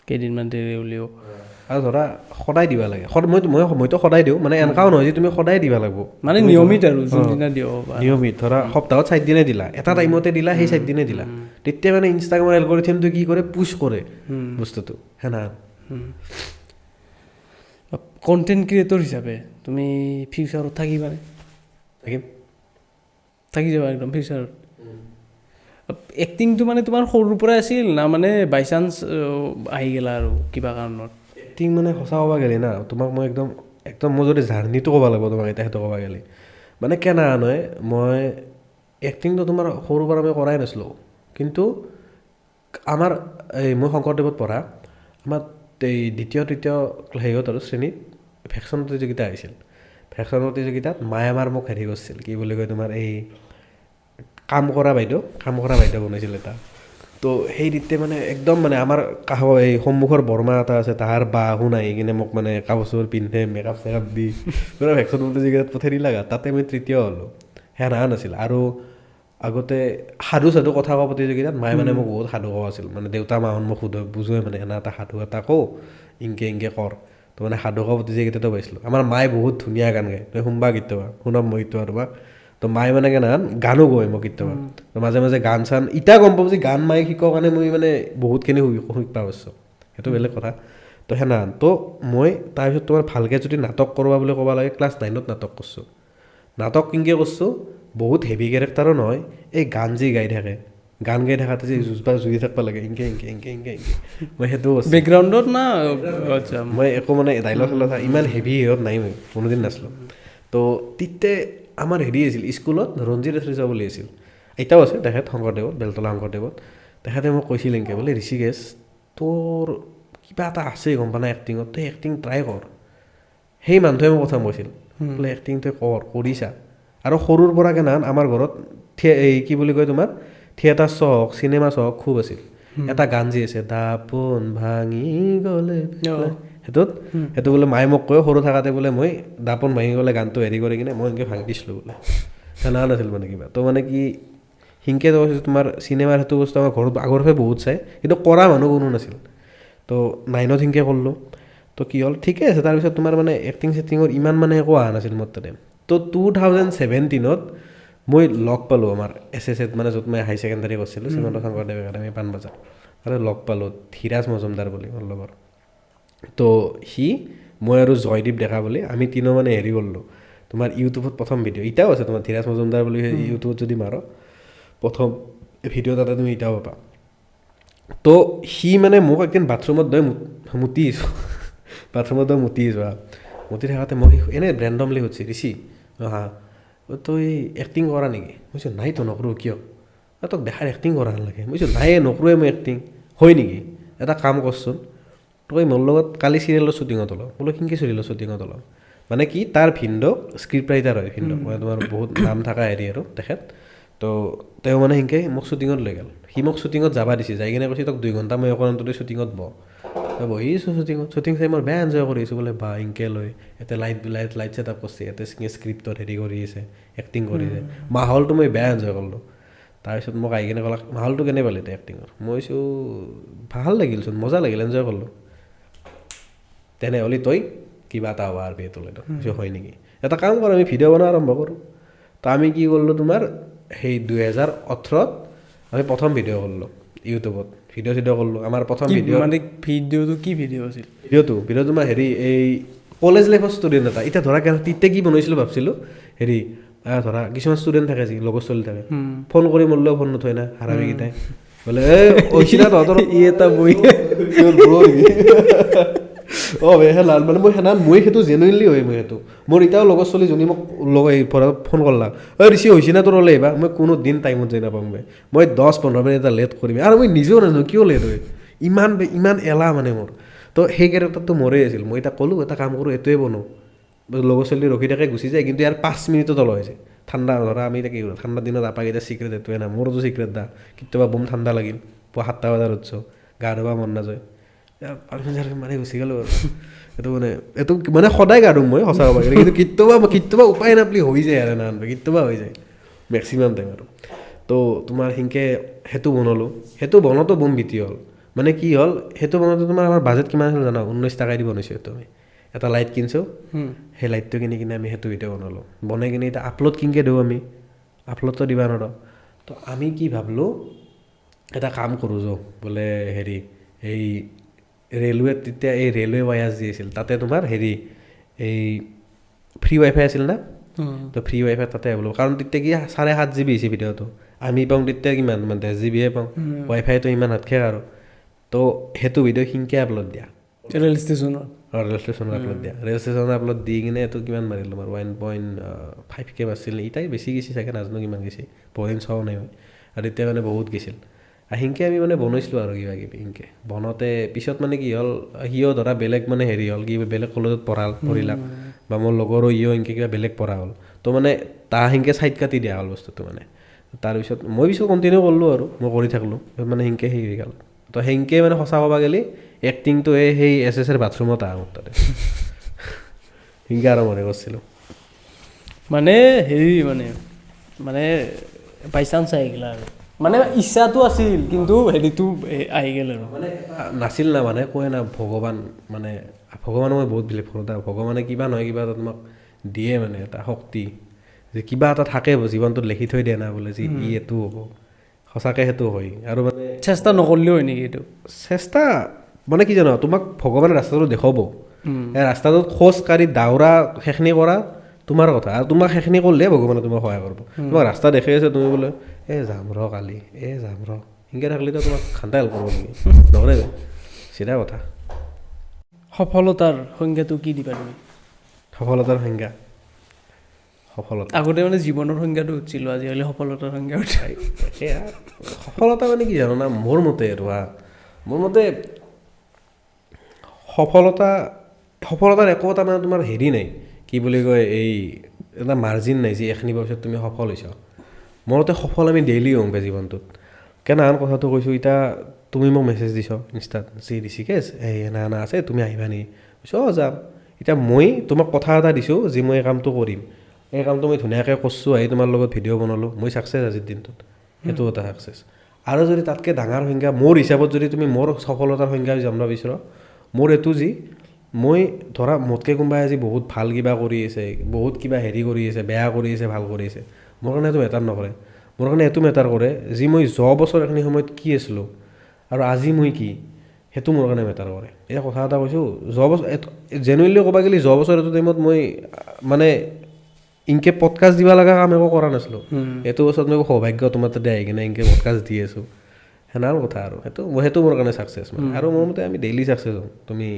কেইদিনমান দেৰি হ'লেও আৰু ধৰা সদায় দিবা লাগে মইতো সদায় দিওঁ মানে এনেকাও নহয় যে তুমি সদায় দিবা লাগিব মানে নিয়মিত আৰু যোনদিনা দিওঁ নিয়মিত ধৰা সপ্তাহত 4 দিনে দিলা এটা টাইমতে দিলা সেই 4 দিনে দিলা তেতিয়া মানে ইনষ্টাগ্ৰামৰ এলগৰিথমটো কি কৰে পুছ কৰে বস্তুটো হেনা কণ্টেণ্ট ক্ৰিয়েটৰ হিচাপে তুমি ফিউচাৰত থাকিবানে থাকিম থাকি যাবা একদম ফিউচাৰত এক্টিংটো মানে তোমাৰ সৰুৰ পৰাই আছিল না মানে বাই চান্স আহি গ'লা আৰু কিবা কাৰণত এক্টিং মানে সঁচা ক'ব গ'লে না তোমাক মই একদম মই যদি জাৰ্ণিটো ক'ব লাগিব তোমাক এতিয়া সেইটো ক'ব গ'লে মানে কেনা নহয় মই এক্টিংটো তোমাৰ সৰুৰ পৰা মই কৰাই নাছিলোঁ কিন্তু আমাৰ এই মই শংকৰদেৱত পঢ়া আমাৰ এই দ্বিতীয় তৃতীয় হেৰিত আৰু শ্ৰেণীত ভেকচন প্ৰতিযোগিতা আহিছিল ভেকচন প্ৰতিযোগিতাত মায়ে আমাৰ মোক হেৰি কৰিছিল কি বুলি কয় তোমাৰ এই কাম কৰা বাইদেউ বনাইছিল এটা তো সেই ৰীতে মানে একদম মানে আমাৰ এই সন্মুখৰ বৰমা এটা আছে তাহাৰ বাহু আহি কিনে মোক মানে কাপোৰ পিন্ধে মেকআপ চেকআপ দি পুৰা ভেকচন প্ৰতিযোগিতাত পঠাই দিলা তাতে মই তৃতীয় হ'লোঁ সেয়া নাছিল আৰু আগতে সাধু কথা কোৱা প্ৰতিযোগিতাত মায়ে মানে মোক বহুত সাধু কোৱা আছিল মানে দেউতা মাহঁত মোক বুজোৱে মানে এনে এটা সাধু এটা কওঁ ইনকে কৰ তো মানে সাধু কোৱা প্ৰতিযোগিতাতো পাইছিলোঁ আমাৰ মায়ে বহুত ধুনীয়া গান গায় তই শুনবা কেতিয়াবা শুনাম মই কেতিয়াবা তোমাক তো মায়ে মানে কেনেহেন গানো গায় মই কেতিয়াবা তো মাজে মাজে গান চান এতিয়া গম পাওঁ যে গান মায়ে শিকৰ কাৰণে মই মানে বহুতখিনি শিকবা পাৰছোঁ সেইটো বেলেগ কথা তো সেনেহেন তো মই তাৰপিছত তোমাৰ ভালকৈ যদি নাটক কৰবা বুলি ক'ব লাগে ক্লাছ 9ত নাটক কৰিছোঁ নাটক কেনেকৈ কৰিছোঁ বহুত হেভি কেৰেক্টাৰো নহয় এই গান যি গাই থাকে গান গাই থকাতে যে জুৰি থাকিব লাগে ইনকে মই সেইটো বেকগ্ৰাউণ্ডত না আচ্ছা মই একো মানে ডাইলগ ইমান হেভি হেৰিত নাই মই কোনোদিন নাছিলোঁ তো তিতে আমাৰ হেৰি আছিল স্কুলত ৰঞ্জিত ঋষিকেশ বুলি আছিল এতিয়াও আছে তেখেত শংকৰদেৱত বেলতলা শংকৰদেৱত তেখেতে মোক কৈছিল এনেকৈ বোলে ঋষিকেশ তোৰ কিবা এটা আছে গম পা নাই এক্টিঙত তই এক্টিং ট্ৰাই কৰ সেই মানুহে মোক প্ৰথম কৈছিল বোলে এক্টিং তই কৰিছা আৰু সৰুৰ পৰা কেনান আমাৰ ঘৰত এই কি বুলি কয় তোমাৰ থিয়েটাৰ চহক চিনেমা চহক খুব আছিল এটা গান যি আছে দাপোন ভাঙি গ'লে সেইটো বোলে মায়ে মোক কয় সৰু থাকাতে বোলে মই দাপোন ভাঙি গ'লে গানটো হেৰি কৰি কিনে মই এনেকৈ ভাঙি দিছিলোঁ বোলে সেনা নাছিল মানে কিবা তো মানে কি সিনকে তোমাৰ চিনেমাৰ সেইটো বস্তু আমাৰ ঘৰত আগৰ পৰাই বহুত চাই কিন্তু কৰা মানুহ কোনো নাছিল তো 9ত সিনকে কৰিলোঁ তো কি হ'ল ঠিকে আছে তাৰপিছত তোমাৰ মানে এক্টিং চেক্টিঙৰ ইমান মানে একো অহা নাছিল মোৰ তাতে তো 2017ত মই লগ পালোঁ আমাৰ SSত মানে য'ত মই হাই ছেকেণ্ডাৰী কৰিছিলোঁ শ্ৰীমন্ত শংকৰদেৱ একাডেমী পাণবজাৰ আৰু লগ পালোঁ ধীৰাজ মজুমদাৰ বুলি মোৰ লগৰ তো মই আৰু জয়দীপ ডেকা বুলি আমি তিনিও মানে হেৰি কৰিলোঁ তোমাৰ ইউটিউবত প্ৰথম ভিডিঅ' এতিয়াও আছে তোমাৰ ধীৰাজ মজুমদাৰ বুলি ইউটিউবত যদি মাৰ প্ৰথম ভিডিঅ' তাতে তুমি এতিয়াও পাবা তো মানে মোক একদিন বাথৰুমত দৈ মুতি আহিছোঁ মুতি থকাতে মই এনেই ৰেণ্ডমলি সুধিছে ঋষি হা তই এক্টিং কৰা নেকি মই কৈছোঁ নাই তো নকৰোঁ কিয় তোক দেখাৰ এক্টিং কৰা নালাগে মই কৈছোঁ নাই নকৰোঁৱে মই এক্টিং হয় নেকি এটা কাম কৰচোন তই মোৰ লগত কালি চিৰিয়েলৰ শ্বুটিঙত ওলাও বোলো কিনকৈ চিৰিয়েলৰ শ্বুটিঙত ওলাও মানে কি তাৰ ভিনদেউ স্ক্ৰিপ্ট ৰাইটাৰ হয় ভিনদেউ মানে তোমাৰ বহুত নাম থকা হেৰি আৰু তেখেত তো তেওঁ মানে সেনেকৈ মোক শ্বুটিঙত লৈ গ'ল সি মোক শ্বুটিঙত যাব দিছে যাই কিনে কৈছে তোক 2 ঘণ্টা মই অকণমানতে শ্বুটিঙত মই বহিছোঁ শ্বুটিং চাই মই বেয়া এনজয় কৰিছোঁ বোলে বা ইনকৈ লৈ ইয়াতে লাইট ছেট আপ কৰিছে ইয়াতে স্ক্ৰিপ্টত হেৰি কৰি আছে এক্টিং কৰিছে মাহলটো মই বেয়া এনজয় কৰিলোঁ তাৰপিছত মোক আহি কিনে ক'লাক মাহলটো কেনে পালি এতিয়া এক্টিঙৰ মই কৈছোঁ ভাল লাগিলচোন মজা লাগিল এনজয় কৰিলোঁ তেনেহ'লে তই কিবা এটা হ'ব আৰু তোলৈ হয় নেকি এটা কাম কৰোঁ আমি ভিডিঅ' বনোৱা আৰম্ভ কৰোঁ তো আমি কি কৰিলোঁ তোমাৰ সেই 2018ত আমি প্ৰথম ভিডিঅ' কৰিলোঁ ইউটিউবত ভিডিঅ' কৰিলোঁ আমাৰ প্ৰথম ভিডিঅ' মানে ভিডিঅ'টো কি ভিডিঅ' আছিল ভিডিঅ'টো তোমাৰ হেৰি এই কলেজ লাইফৰ ষ্টুডেণ্ট এটা এতিয়া ধৰা তেতিয়া কি বনাইছিলোঁ ভাবছিলোঁ হেৰি ধৰা কিছুমান ষ্টুডেণ্ট থাকে যি লগৰ চলি থাকে ফোন কৰি মৰিলেও ফোন নথয় না হাৰামিকেইটাই বোলে ঐচিনা তহঁতৰ এটা বহি লাল মানে মই সেইটো জেনুইনলি হয় মই সেইটো মোৰ এতিয়াও লগৰ ছোৱালীজনী মোক ফোন কৰলা ঋষি হৈছে না তোৰ ওলাই আহিবা মই কোনো দিন টাইমত যাই নাপাম মই 10-15 মিনিট এটা লেট কৰিম আৰু মই নিজেও নাজানো কিয় লেট হয় ইমান এলাহ মানে মোৰ তো সেই কেৰেক্টাৰটো মোৰেই আছিল মই এতিয়া ক'লোঁ এটা কাম কৰোঁ এইটোৱে বনাওঁ লগৰ ছোৱালী ৰখি থাকে গুচি যায় কিন্তু ইয়াৰ 5 মিনিটত তল হৈছে ঠাণ্ডা ধৰা আমি এতিয়া কি কৰোঁ ঠাণ্ডা দিনত আপাকেইটা চিক্ৰেট এইটোৱে না মোৰতো চিক্ৰেট দা কেতিয়াবা বম ঠাণ্ডা লাগিল পুৱা 7টা বজাত উঠছোঁ গা ধুব মন নাযায় পাৰফিউম চাৰফিউম মাৰি গুচি গ'লোঁ আৰু এইটো মানে সদায় গা ধুম মই সঁচা ক'ব গ'লে কিন্তু কেতিয়াবা উপায় নাপালি হৈ যায় আৰু না কেতিয়াবা হৈ যায় মেক্সিমাম টাইম আৰু তো তোমাৰ সেনেকৈ সেইটো বনালোঁ সেইটো বনাওঁতে বম বিতি হ'ল মানে কি হ'ল সেইটো বনাওঁতে তোমাৰ আমাৰ বাজেট কিমান আছিল জানা 19 টাকা দি বনাইছোঁ সেইটো আমি এটা লাইট কিনিছোঁ সেই লাইটটো কিনি কিনে আমি সেইটো ভিডিঅ' বনালোঁ বনাই কিনে এতিয়া আপলোড কিনকৈ দিওঁ আমি আপলোডটো দিবা নোৱাৰোঁ তো আমি কি ভাবিলোঁ এটা কাম কৰোঁ বোলে হেৰি এই ৰেলৱেত তেতিয়া এই ৰেলৱে ৱায়াৰ্ছ যি আছিল তাতে তোমাৰ হেৰি এই ফ্ৰী ৱাইফাই আছিল না তো ফ্ৰী ৱাইফাই তাতে বোলো কাৰণ তেতিয়া কি 7.5 GB হৈছে ভিডিঅ'টো আমি পাওঁ তেতিয়া কিমান 10 GBহে পাওঁ ৱাইফাইটো ইমান হাতখে আৰু তো সেইটো ভিডিঅ' সিনকৈ আপলোড দিয়া ৰেল ষ্টেচনত ৰেল ষ্টেচনত আপলোড দি কিনে এইটো কিমান মাৰিলোঁ তোমাৰ 1.5K মাৰিছিল ইটাই বেছি গৈছে চাগে নাজানো কিমান গৈছে বহুদিন চোৱাও নাই মই আৰু তেতিয়া মানে বহুত গৈছিল আৰু সেনেকৈ আমি মানে বনাইছিলোঁ আৰু কিবা কিবি সেনেকৈ বনাওঁতে পিছত মানে কি হ'ল সিও ধৰা বেলেগ মানে হেৰি হ'ল কি বেলেগ কলেজত পঢ়িলাক বা মোৰ লগৰো ইও সেনেকৈ কিবা বেলেগ পঢ়া হ'ল তো মানে তাৰ সেনেকৈ ছাইড কাটি দিয়া হ'ল বস্তুটো মানে তাৰপিছত মই পিছত কণ্টিনিউ কৰিলোঁ আৰু মই কৰি থাকিলোঁ মানে সেনেকৈ হেৰি হৈ গ'ল তো সেনেকৈ মানে সঁচা ক'ব গ'লে এক্টিংটো সেই SSৰ বাথৰুমত আহোঁ তাতে সেনেকৈ আৰম্ভণি কৰিছিলোঁ মানে হেৰি মানে বাই চান্স আহি গ'ল আৰু মানে ইচ্ছাটো আছিল কিন্তু হেৰিটো আহি গ'ল আৰু মানে নাছিল না মানে কয় না ভগৱান মানে ভগৱানক মই বহুত বিলিভ কৰোঁ ভগৱানে কিবা নহয় কিবা এটা তোমাক দিয়ে মানে এটা শক্তি যে কিবা এটা থাকে জীৱনটোত লিখি থৈ দিয়ে না বোলে যে এইটো হ'ব সঁচাকৈ সেইটো হয় আৰু মানে চেষ্টা নকৰিলেও হয় নেকি এইটো চেষ্টা মানে কি জানো তোমাক ভগৱানে ৰাস্তাটো দেখুৱাব ৰাস্তাটোত খোজ কাঢ়ি দাউৰা সেইখিনি কৰা তোমাৰ কথা আৰু তোমাক সেইখিনি কৰিলে ভগৱানে তোমাক সহায় কৰিব তোমাক ৰাস্তা দেখি আছে তুমি বোলে যাম ৰ কালি যাম ৰ সেনেকৈ থাকিলেতো তোমাক খান্দাই হেল্প কৰিব নেকি নকৰে চিধা কথা সফলতাৰ সংজ্ঞাটো কি দিবা তুমি সফলতাৰ সংজ্ঞা আগতে মানে জীৱনৰ সংজ্ঞাটো উঠিছিলোঁ আজিকালি সফলতাৰ সংজ্ঞা উঠাই সেয়া সফলতা মানে কি জানো না মোৰ মতে আৰু মোৰ মতে সফলতাৰ একো এটা মানে তোমাৰ হেৰি নাই কি বুলি কয় এই এটা মাৰ্জিন নাই যে এইখিনি বছৰত তুমি সফল হৈছা মোৰ মতে সফল আমি ডেইলি হওঁ জীৱনটোত কেনেহান কথাটো কৈছোঁ এতিয়া তুমি মোক মেছেজ দিছ ইনষ্টাত যি ঋষিকেশ এনা আছে তুমি আহিবা নেকি কৈছোঁ যাম এতিয়া মই তোমাক কথা এটা দিছোঁ যে মই এই কামটো কৰিম এই কামটো মই ধুনীয়াকৈ কৰিছোঁ আহি তোমাৰ লগত ভিডিঅ' বনালোঁ মই ছাকচেছ আজিৰ দিনটোত সেইটো এটা ছাকচেছ আৰু যদি তাতকৈ ডাঙৰ সংজ্ঞা মোৰ হিচাপত যদি তুমি মোৰ সফলতাৰ সংজ্ঞা জানিব বিচাৰা মোৰ এইটো যি মই ধৰা মোতকৈ কোনোবাই আজি বহুত ভাল কিবা কৰি আছে বহুত কিবা হেৰি কৰি আছে বেয়া কৰি আছে ভাল কৰি আছে মোৰ কাৰণে এইটো মেটাৰ নকৰে মোৰ কাৰণে এইটো মেটাৰ কৰে যি মই যোৱা বছৰ এইখিনি সময়ত কি আছিলোঁ আৰু আজি মই কি সেইটো মোৰ কাৰণে মেটাৰ কৰে এই কথা এটা কৈছোঁ যোৱা বছৰ জেনুৱেনলি ক'ব গ'লে যোৱা বছৰ এইটো টাইমত মই মানে ইনকে পডকাষ্ট দিব লগা কাম একো কৰা নাছিলোঁ এইটো বছৰত মই সৌভাগ্য তোমাৰ তাতে আহি কিনে ইনকে পডকাষ্ট দি আছোঁ সেনেকুৱা কথা আৰু সেইটো মোৰ কাৰণে ছাকচেছ মানে আৰু মোৰ মতে আমি ডেইলি ছাকচেছ হওঁ তুমি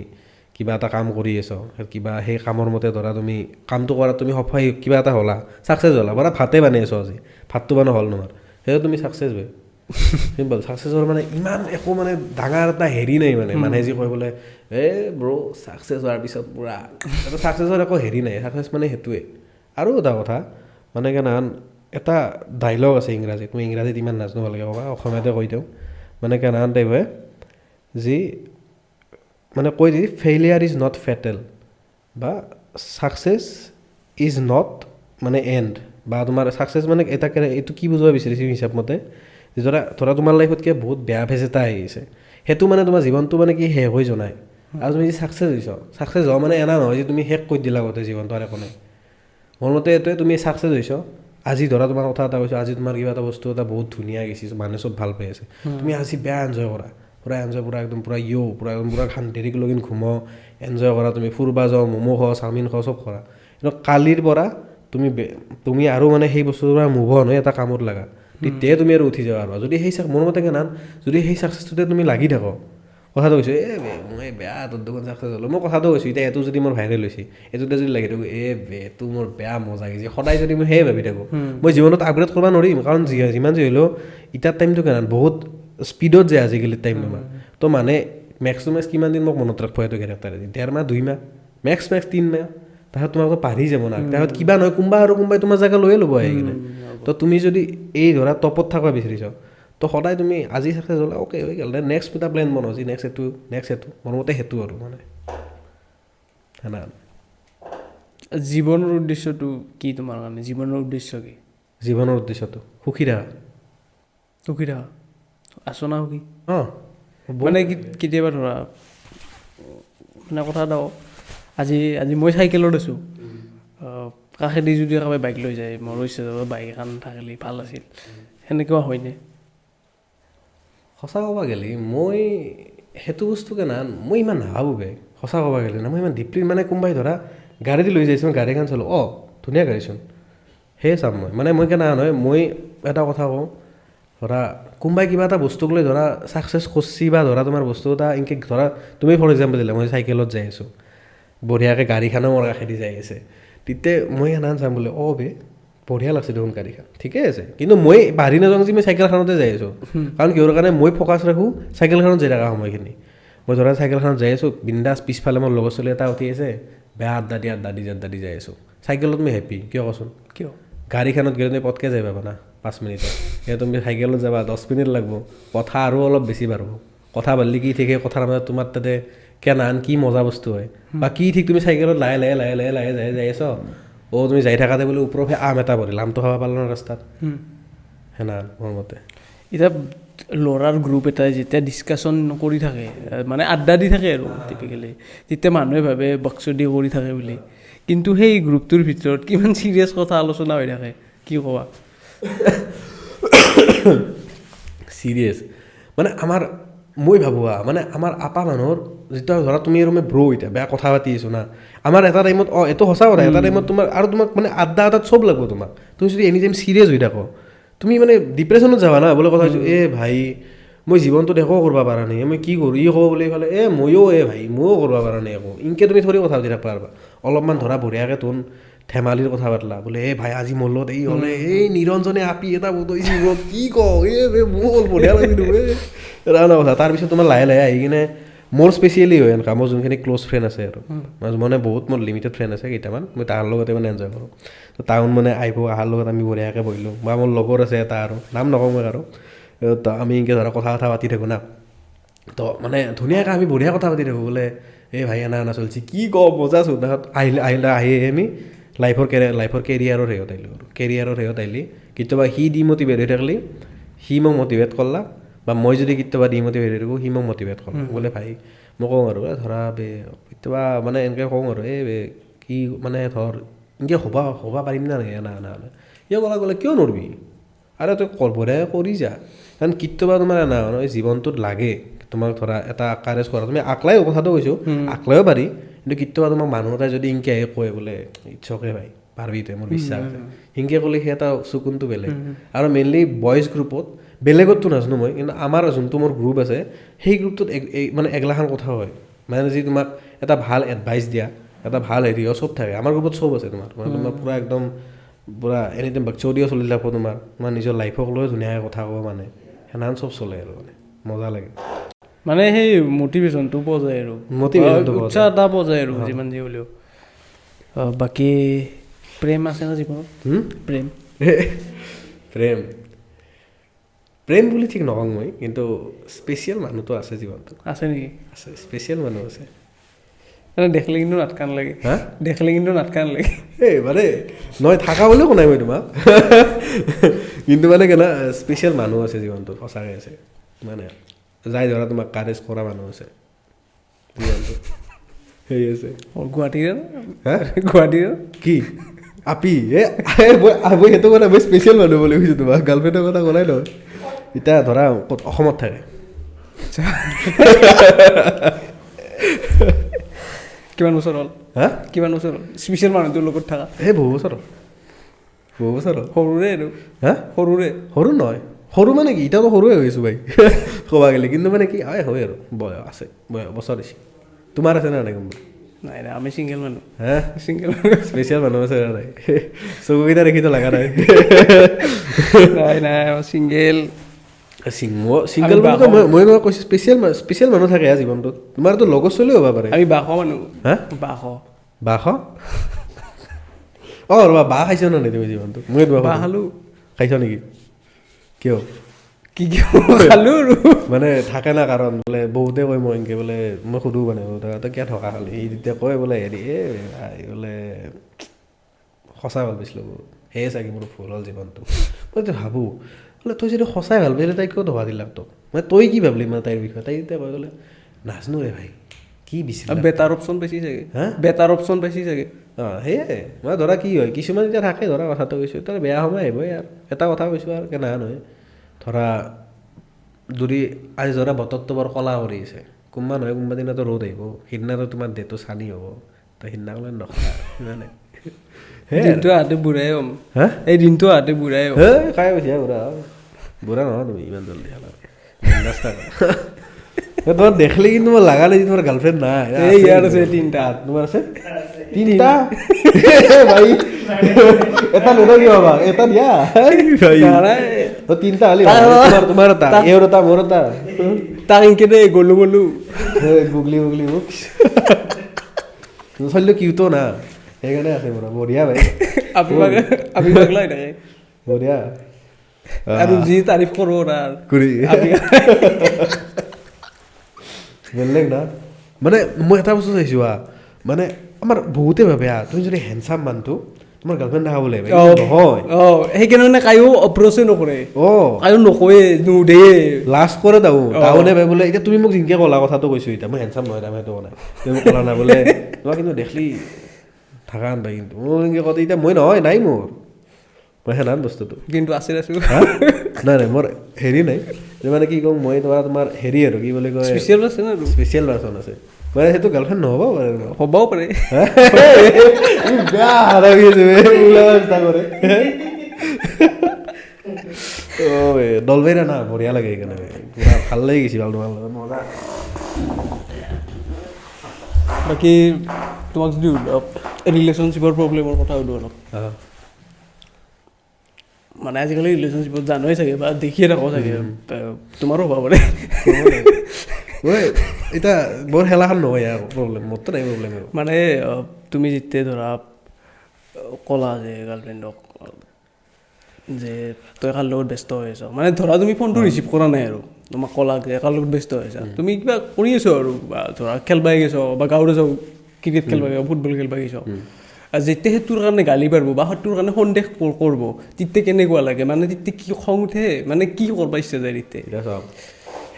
কিবা এটা কাম কৰি আছ কিবা সেই কামৰ মতে ধৰা তুমি কামটো কৰাত তুমি সফল কিবা এটা হ'লা ছাকচেছ হ'লা মানে ভাতে বানাই আছোঁ আজি ভাতটো বানা হ'ল নহয় সেইটো তুমি ছাকচেছ হয় চিম্পল ছাকচেছৰ মানে ইমান একো মানে ডাঙৰ এটা হেৰি নাই মানে মানুহে যি কয় বোলে ব্ৰ' ছাকচেছ হোৱাৰ পিছত পূৰা এটা ছাকচেছৰ একো হেৰি নাই ছাকচেছ মানে সেইটোৱে আৰু এটা কথা মানে কেনেহান এটা ডাইলগ আছে ইংৰাজীত মই ইংৰাজীত ইমান নাজানো ভালকৈ ক'বা অসমীয়াতে কৈ দিওঁ মানে কেনেহান টাইপ হয় যি মানে কৈ দি ফেইলিয়াৰ ইজ নট ফেটেল বা ছাকচেছ ইজ নট মানে এণ্ড বা তোমাৰ ছাকচেছ মানে এইটো কি বুজাব বিচাৰিছোঁ হিচাপ মতে ধৰা তোমাৰ লাইফতকৈ বহুত বেয়া ফেজ এটা আহিছে সেইটো মানে তোমাৰ জীৱনটো মানে কি শেষ হৈ যোৱা নাই আৰু তুমি যে ছাকচেছ হোৱা মানে এনা নহয় যে তুমি শেষ কৰি দিলা গোটেই জীৱনটো আৰু একো নাই মোৰ মতে এইটোৱে তুমি ছাকচেছ হৈছ আজি ধৰা তোমাৰ কথা এটা কৈছোঁ আজি তোমাৰ কিবা এটা বস্তু এটা বহুত ধুনীয়া গৈছে মানুহে চব ভাল পাই আছে তুমি আজি বেয়া এনজয় কৰা পূৰা এনজয় পূৰা একদম পূৰা পূৰা শান্তিক লগিন ঘুমো এনজয় কৰা তুমি ফুৰবা যাওঁ ম'ম' খাওঁ চাওমিন খাওঁ চব কৰা কিন্তু কালিৰ পৰা তুমি আৰু মানে সেই বস্তুটোৰ পৰা মুভ অন হৈ এটা কামত লাগা তেতিয়াই তুমি আৰু উঠি যাবা যদি মোৰ মতে যদি সেই ছাকচেছটোতে তুমি লাগি থাকো কথাটো কৈছোঁ মই বেয়া তোৰ দুখন ছাকচেছ হ'লোঁ মই কথাটো কৈছোঁ এতিয়া এইটো যদি মোৰ ভাইৰেল হৈছে এইটোতে যদি লাগি থাকোঁ এইটো মোৰ বেয়া মজা গৈছে সদায় যদি মই সেয়ে ভাবি থাকোঁ মই জীৱনত আপগ্ৰেড কৰিব নোৱাৰিম কাৰণ যিমান যি হ'লেও এতিয়াৰ টাইমটো কেনে বহুত স্পীডত যায় আজিকালি টাইম তোমাৰ তো মানে মেক্স টু মেক্স কিমান দিন মোক মনত ৰাখিব সেইটো কেৰেক্টাৰে 1.5 মাহ 2 মাহ মেক্স 3 মাহ তাহাঁত তোমাক পাহৰি যাব না তাহাঁত কিবা নহয় কোনোবাই তোমাৰ জেগা লৈয়ে ল'ব আহি কিনে তো তুমি যদি এই ধৰা টপত থাকিব বিচাৰিছ তো সদায় তুমি আজি ছাকচেছ হ'লে অ'কে হৈ গ'ল নেক্সট এটা প্লেন বনাওঁ যি নেক্সট এইটো মোৰ মতে সেইটো আৰু মানে সেনা জীৱনৰ উদ্দেশ্যটো কি তোমাৰ কাৰণে জীৱনৰ উদ্দেশ্য কি জীৱনৰ উদ্দেশ্যটো সুখী থাকা সুখী থাকা আছো না সুখী অঁ মানে কেতিয়াবা ধৰা মানে কথা এটা আজি মই চাইকেলত আছোঁ কাষেদি যদি কাৰোবাই বাইক লৈ যায় মোৰো ইচ্ছা যাব বাইক এখন থাকিলে ভাল আছিল সেনেকুৱা হয়নে সঁচা ক'ব গ'লে মই সেইটো বস্তুকে না মই ইমান নাভাবোঁ বে সঁচা ক'ব গ'লে না মই ইমান ডিপলি মানে কোনোবাই ধৰা গাড়ী দি লৈ যাইছোঁ মই গাড়ীখন চালোঁ অঁ ধুনীয়া গাড়ীচোন সেয়ে চাম মই কেনে নহয় মই এটা কথা কওঁ ধৰা কোনোবাই কিবা এটা বস্তুক লৈ ধৰা ছাকচেছ কৰিছি বা ধৰা তোমাৰ বস্তু এটা এনেকৈ ধৰা তুমি ফৰ এক্সাম্পল দিলা মই চাইকেলত যাই আছোঁ বঢ়িয়াকৈ গাড়ীখনো মোৰ কাষেদি যাই আছে তেতিয়া মই সেনাখন চাম বোলে অঁ বে বঢ়িয়া লাগছে দেখোন গাড়ীখন ঠিকে আছে কিন্তু মই বাঢ়ি নাযাওঁ যে মই চাইকেলখনতে যাই আছোঁ কাৰণ কিহৰ কাৰণে মই ফ'কাছ ৰাখোঁ চাইকেলখনত যাই থকা সময়খিনি মই ধৰা চাইকেলখনত যাই আছোঁ বিন্দাছ পিছফালে মোৰ লগৰ ছোৱালী এটা উঠি আছে বেয়া আড্ডা দি যাই আছোঁ চাইকেলত মই হেপ্পী কিয় কচোন কিয় গাড়ীখনত গ'লে তুমি পটকৈ যাই পাবা না 5 মিনিটত এতিয়া তুমি চাইকেলত যাবা 10 মিনিট লাগব কথা আৰু অলপ বেছি বাঢ়িব কথা বাঢ়লি কি ঠিক সেই কথাৰ মাজত তোমাৰ তাতে কেনান কি মজা বস্তু হয় বা কি ঠিক তুমি চাইকেলত লাহে যাই আছ তুমি যাই থাকাতে বোলে ওপৰৰ আম এটা পৰিল আমটো খাব পাৰিলা ন ৰাস্তাত সেনা মোৰ মতে এতিয়া ল'ৰাৰ গ্ৰুপ এটাই যেতিয়া ডিছকাশ্যন কৰি থাকে মানে আড্ডা দি থাকে আৰু টিপিকেলি তেতিয়া মানুহে ভাবে বক্সদি কৰি থাকে বুলি কিন্তু সেই গ্ৰুপটোৰ ভিতৰত কিমান চিৰিয়াছ কথা আলোচনা হৈ থাকে কি ক'বা চিৰিয়াছ মানে মই ভাবোঁ মানে আমাৰ আপা মানুহৰ যেতিয়া ধৰা তুমি আৰু মই ব্ৰ' এতিয়া বেয়া কথা পাতি আছোঁ না আমাৰ এটা টাইমত এইটো সঁচা কথা এটা টাইমত তোমাক মানে আড্ডা এটাত চব লাগব তোমাক তুমি যদি এনি টাইম চিৰিয়াছ হৈ থাকো তুমি মানে ডিপ্ৰেশ্যনত যাবা না বোলে কথা কৈছোঁ ভাই মই জীৱনটোত একো কৰিব পৰা নাই মই কি কৰোঁ ক'ব বুলি ক'লে ময়ো ভাই ময়ো কৰিব পৰা নাই একো ইনকৈ তুমি থৰি কথা পাতি থাকিব পাৰিবা অলপমান ধৰা বঢ়িয়াকৈ তোন ধেমালিৰ কথা পাতলা বোলে ভাই আজি মোৰ লগত হ'লে নিৰঞ্জনে আপি এটা বতৈছি কি কওঁ মোৰ বঢ়িয়া লাগিলোঁ ৰাওনা কথা তাৰপিছত তোমাৰ লাহে লাহে আহি কিনে মোৰ স্পেচিয়েলি হয় এনেকুৱা মোৰ যোনখিনি ক্ল'জ ফ্ৰেণ্ড আছে আৰু মানে বহুত মোৰ লিমিটেড ফ্ৰেণ্ড আছে কেইটামান মই তাৰ লগতে মানে এনজয় কৰোঁ টাউন মানে আহিব অহাৰ লগত আমি বঢ়িয়াকৈ বহিলোঁ বা মোৰ লগৰ আছে এটা আৰু নাম নকওঁ মই আৰু তো আমি এনেকৈ ধৰা কথা পাতি থাকোঁ না তো মানে ধুনীয়াকৈ আমি বঢ়িয়া কথা পাতি থাকোঁ বোলে ভাই এনা চলিছে কি কওঁ মজা চোন আহি আমি লাইফৰ কেৰিয়াৰৰ হেৰিত আহিলোঁ আৰু কেৰিয়াৰৰ হেৰিত আহিলি কেতিয়াবা সি ডিম'টিভেট হৈ থাকিলে সি মোক মটিভেট কৰলা বা মই যদি কেতিয়াবা ডিম'টিভেট হৈ থাকোঁ সি মোক মটিভেট কৰলা বোলে ভাই মই কওঁ আৰু ধৰা কেতিয়াবা মানে এনেকৈ কওঁ আৰু কি মানে ধৰ এনেকৈ হ'ব পাৰিম না না ইয়ে ক'লে কিয় নৰবি আৰু তই বঢ়িয়াকৈ কৰি যা কাৰণ কেতিয়াবা তোমাৰ জীৱনটোত লাগে তোমাক ধৰা এটা কাৰেজ কৰা তুমি আকলাই কথাটো কৈছোঁ আকলাইও পাৰি কিন্তু কেতিয়াবা তোমাক মানুহ এটাই যদি ইনকৈ আহি কয় বোলে ইচ্ছকে ভাই পাৰিবি তই মোৰ বিশ্বাস আছে সিনকৈ ক'লে সেই এটা চকুনটো বেলেগ আৰু মেইনলি বইজ গ্ৰুপত বেলেগততো নাজানো মই কিন্তু আমাৰ যোনটো মোৰ গ্ৰুপ আছে সেই গ্ৰুপটোত মানে এগলাখান কথা হয় মানে যি তোমাক এটা ভাল এডভাইচ দিয়া এটা ভাল হেৰিও চব থাকে আমাৰ গ্ৰুপত চব আছে তোমাৰ পূৰা একদম পূৰা এনি টাইম বাকচৌদিও চলি থাকিব তোমাৰ নিজৰ লাইফক লৈ ধুনীয়াকৈ কথা ক'ব মানে সেনাখন চব চলে আৰু মানে মজা লাগে মানে সেই মটিভেশ্যনটো পোৱা যায় আৰু উৎসাহ এটা পোৱা যায় আৰু যিমান যি হ'লেও বাকী প্ৰেম আছে ন জীৱনত প্ৰেম বুলি ঠিক নকওঁ মই কিন্তু স্পেচিয়েল মানুহটো আছে জীৱনটো আছে নেকি আছে স্পেচিয়েল মানুহ আছে মানে দেখিলে কিন্তু নাটকান লাগে মানে নহয় থাকা বুলিও কোৱা নাই মই তোমাক কিন্তু মানে কেনা স্পেচিয়েল মানুহ আছে জীৱনটোত সঁচাকৈ আছে মানে যাই ধৰা তোমাক কাৰেজ কৰা মানুহ আছে জীৱনটোত সেই আছে গুৱাহাটীৰ কি আপি মই সেইটো কথা মই স্পেচিয়েল মানুহ বুলি কৈছোঁ তোমাক গাৰ্লফ্ৰেণ্ডৰ কথা ক'লাই নহয় এতিয়া ধৰা ক'ত অসমত থাকে কিমান বছৰ হ'ল স্পেচিয়েল মানুহটোৰ লগত থকা বহু বছৰ সৰুৰে আৰু সৰু নহয় সৰু মানে কি এতিয়াতো সৰুৱে হৈছোঁ ভাই ক'ব গ'লে কিন্তু মানে কি হয় আৰু বয়স আছে বছৰ বেছি তোমাৰ আছে নাই কোনোবা নাই আমি ছিংগেল মানুহ স্পেচিয়েল মানুহ আছে নাই চকুকেইটা দেখিতো লগা নাই ছিংগেল মই কৈছোঁ স্পেচিয়েল মানুহ থাকে জীৱনটোত তোমাৰতো লগৰ চলিও হ'ব পাৰে আমি বাস মানুহ বাস ৰ'বা বাঁহ খাইছ নাই তুমি জীৱনটোত মই বাঁহ খালোঁ খাইছ নেকি কিয় কি খালো মানে থাকে না কাৰণ বোলে বহুতে কয় মই এনেকৈ বোলে মই সুধোঁ মানে তই কিয় থকা খালি সি যেতিয়া কয় বোলে হেৰি বোলে সঁচা ভাল পাইছিলোঁ বহুত সেয়ে চাগে মোৰ ভুল হ'ল জীৱনটো মই এতিয়া ভাবোঁ বোলে তই যদি সঁচাই ভাল পাইছিলে তাইক কিয় ধোৱা দিলাক তোক মানে তই কি ভাবলি মানে তাইৰ বিষয়ে তাই এতিয়া কয় বোলে নাজানো ৰে ভাই কি বিচাৰ বেটাৰ অপশ্যন পাইছি চাগে হা বেটাৰ অপশ্যন পাইছি চাগে সেয়াই মই ধৰা কি হয় কিছুমান এতিয়া থাকে ধৰা কথাটো কৈছোঁ তাৰ বেয়া সময় আহিবই আৰু এটা কথা কৈছোঁ আৰু কেনেকুৱা নহয় ধৰা যদি আজি ধৰা বতৰটো বৰ ক'লা কৰি আছে কোনোবা নহয় কোনোবা দিনাতো ৰ'দ আহিব সিদিনাতো তোমাৰ দেহটো চানি হ'ব তো সিদিনাখনে নখা সিমানে দিনটো আহাতে বুঢ়াই হ'ম হা এই দিনটো আহাতে বুঢ়াই হ'ম হে কাই কৈছে বুঢ়া বুঢ়া নহয় তুমি ইমান জলদি তোমাৰ দেখিলে কিন্তু মই লগা নাই তোমাৰ গাৰ্লফ্ৰেণ্ড নাই এই ইয়াৰ আছে তিনিটা তোমাৰ আছে তিনিটা ভাই এটা নিদা কি হবা এটা দিয়া তিনিটা হ'লে তোমাৰ এটা এওঁৰ এটা মোৰ এটা তাক এনেকে দে গলো গলো গুগলি গুগলি মোক চলিটো কিউটো না সেইকাৰণে আছে মোৰ বঢ়িয়া ভাই আপি পাগলা হৈ থাকে বঢ়িয়া আৰু যি তাৰিফ কৰিব তাৰ কৰি বেলেগ না মানে মই এটা বস্তু চাইছোঁ মানে আমাৰ বহুতে ভাবে তুমি যদি হেণ্ডচাম মানুহটো তোমাৰ গাৰ্লফ্ৰেণ্ড দেখাব লাগিব নহয় সেইকাৰণে কায়ো অপ্ৰচে নকৰে অঁ কায়ো নকয়ে নুধে লাষ্ট কৰে দাউনে ভাই বোলে এতিয়া তুমি মোক যেনেকৈ ক'লা কথাটো কৈছোঁ এতিয়া মই হেণ্ডচাম নহয় তাৰমানে সেইটো নাই তুমি মোক ক'লা নাই বোলে তোমাক কিন্তু দেখলি থাকা নাই কিন্তু মোৰ এনেকৈ কওঁতে এতিয়া মই নহয় নাই মোৰ মই সেনান বস্তুটো কিন্তু আছিল আছো নাই নাই মোৰ হেৰি নাই মানে কি কওঁ মই তোমাৰ হেৰি আৰু কি বুলি কয় স্পেচিয়েল আছে না স্পেচিয়েল পাৰ্চন আছে মানে সেইটো গাৰ্লফ্ৰেণ্ড নহ'ব পাৰে হ'বও পাৰে বেয়া হাৰাবি কৰে দলবেৰা না বঢ়িয়া লাগে সেইকাৰণে পুৰা ভাল লাগি গৈছে ভাল তোমাৰ লগত মজা বাকী তোমাক যদি অলপ ৰিলেশ্যনশ্বিপৰ প্ৰব্লেমৰ কথা সুধোঁ অলপ মানে আজিকালি ৰিলেশ্যনশ্বিপত জানোৱেই চাগে বা দেখিয়ে থাকোঁ চাগে তোমাৰো হ'ব পাৰে এতিয়া বৰ খেলাখন নহয় আৰু প্ৰব্লেম মোৰতো নাই প্ৰব্লেম আৰু মানে তুমি যেতিয়া ধৰা ক'লা যে গাৰ্লফ্ৰেণ্ডক যে তই কাৰ লগত ব্যস্ত হৈ আছ মানে ধৰা তুমি ফোনটো ৰিচিভ কৰা নাই আৰু তোমাক ক'লা যে কাৰ লগত ব্যস্ত হৈ আছা তুমি কিবা কৰি আছো আৰু বা ধৰা খেলবাই গৈছ বা গাঁৱত আছ ক্ৰিকেট খেলবা গৈছ ফুটবল খেলবা গৈছ আৰু যেতিয়া সেইটোৰ কাৰণে গালি পাৰিব বা সেইটোৰ কাৰণে সন্দেহ কৰিব তেতিয়া কেনেকুৱা লাগে মানে তেতিয়া কি খং উঠে মানে কি কৰিব ইচ্ছা যায় তেতিয়া চাওক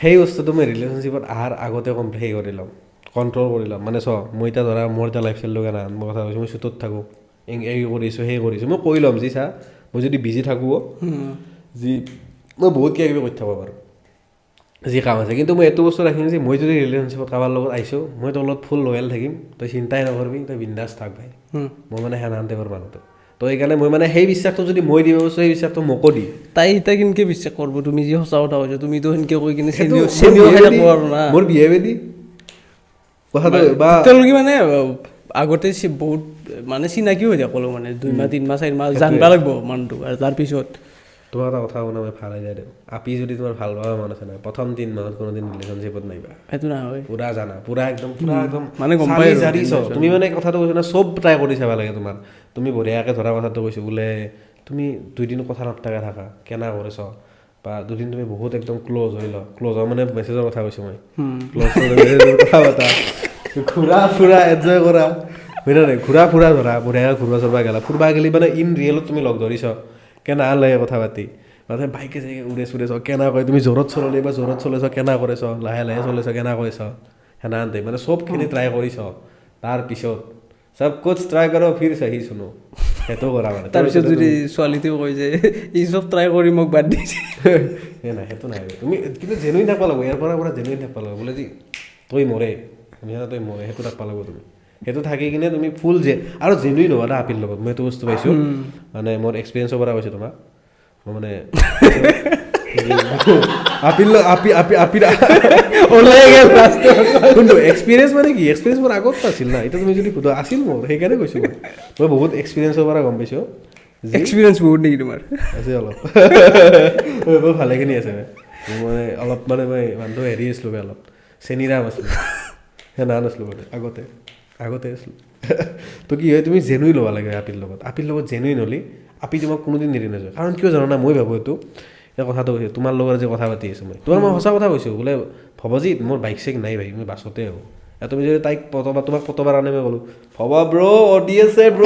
সেই বস্তুটো মই ৰিলেশ্যনশ্বিপত অহাৰ আগতে হেৰি কৰি ল'ম কণ্ট্ৰল কৰি ল'ম মানে মই এতিয়া ধৰা মোৰ এতিয়া লাইফ ষ্টাইল লগা নাই মই কথা কৈছোঁ মই চুটত থাকোঁ এই কৰিছোঁ সেই কৰিছোঁ মই কৈ ল'ম যি চা মই যদি বিজি থাকোঁ যি মই বহুত কিবা কিবি কৰি থাকিব পাৰোঁ যি কাম আছে কিন্তু মই এইটো বস্তু ৰাখিম যে মই যদি ৰিলেশ্যনশ্বিপত কাৰোবাৰ লগত আহিছোঁ মই তোৰ লগত ফুল লয়েল থাকিম তই চিন্তাই নকৰিবি তই বিন্দাছ থাক ভাই মই মানে সেনান টাইপৰ মানুহটো তো সেইকাৰণে মই মানে সেই বিশ্বাসটো যদি মই দিব পাৰিছোঁ সেই বিশ্বাসটো মোকো দি তাই এতিয়া কেনেকৈ বিশ্বাস কৰিব তুমি যি সঁচা কথা কৈছা তুমিতো সেনেকৈ কৈ কিনে মোৰ বিহেভে দি কথাটো বা তেওঁলোকে মানে আগতে বহুত মানে চিনাকিও হৈ যায় ক'লো মানে 2 মাহ 3 মাহ 4 মাহ জানিব লাগিব মানুহটো আৰু তাৰপিছত তোমাৰ এটা কথা শুনা মই ভাল আইডিয়া দিওঁ আপি যদি তোমাৰ ভাল পাব মন আছে নাই প্ৰথম 3 মাহত কোনোদিন ৰিলেশ্যনশ্বিপত নাইবা সেইটো নহয় পুৰা জানা পুৰা একদম মানে গম পাই তুমি মানে কথাটো কৈছা না চব ট্ৰাই কৰি চাব লাগে তোমাৰ তুমি বঢ়িয়াকৈ ধৰা কথাটো কৈছোঁ বোলে তুমি 2 দিন কথা নাপাতাকৈ থাকা কেনা কৰিছ বা 2 দিন তুমি বহুত একদম ক্ল'জ হৈ লোৱা ক্ল'জ হোৱা মানে মেছেজৰ কথা কৈছোঁ মই ক্ল'জ কথা পতা ঘূৰা ফুৰা এনজয় কৰা হয় নাই ঘূৰা ফুৰা ধৰা বঢ়িয়াকৈ ঘূৰবা চুৰবা গেলা ফুৰবা গেলি মানে ইন ৰিয়েলত তুমি লগ ধৰিছ কেনা লাগে কথা পাতি মানে বাইকে চাইকে উৰে চুৰেছ কেনা কৰে তুমি জোৰত চলালি বা জোৰত চলাইছ কেনা কৰিছ লাহে লাহে চলাইছ কেনা কৰিছ সেনাহান মানে চবখিনি ট্ৰাই কৰিছ তাৰপিছত চব কুছ ট্ৰাই কৰ ফিৰ চাহি শুনো সেইটো কৰা মানে তাৰপিছত যদি ছোৱালীটোও কয় যে ই চব ট্ৰাই কৰি মোক বাদ দিছে এই নাই সেইটো নাই তুমি কিন্তু জেনুইন থাকিব লাগিব ইয়াৰ পৰা জেনুইন থাকিব লাগিব বোলে যি তই মৰে তই মৰে সেইটো থাকিব লাগিব তুমি সেইটো থাকি কিনে তুমি ফুল আৰু জেনুইন হোৱা না আপিৰ লগত মই এইটো বস্তু পাইছোঁ মানে মোৰ এক্সপিৰিয়েঞ্চৰ পৰা কৈছোঁ তোমাক মই মানে কোনটো এক্সপিৰিয়েঞ্চ মানে কি এক্সপিৰিয়েঞ্চ মোৰ আগত আছিল না এতিয়া তুমি যদি সুধা আছিল মোৰ সেইকাৰণে কৈছোঁ মই বহুত এক্সপিৰিয়েঞ্চৰ পৰা গম পাইছোঁ এক্সপিৰিয়েঞ্চ বহুত নেকি তোমাৰ আছে অলপ মোৰ ভালেখিনি আছে মানে অলপ মানে মই মানুহটো হেৰি আছিলোঁ অলপ চেনিৰাম আছিলোঁ সেই না নাছিলোঁ মানে আগতে আছিলোঁ তো কি হয় তুমি জেনুইন ল'ব লাগে আপিৰ লগত জেনুইন হ'লে আপি তোমাক কোনোদিন নেৰি নাযায় কাৰণ কিয় জানো না মই ভাবোঁ এইটো এই কথাটো কৈছোঁ তোমাৰ লগত যে কথা পাতি আছোঁ মই মই সঁচা কথা কৈছোঁ বোলে ভৱজিৎ মোৰ বাইক চেক নাই ভাই মই বাছতে আহোঁ তুমি যদি তাইক তোমাক পতবাৰ কাৰণে মই ক'লোঁ ভবা ব্ৰ অডি আছে ব্ৰ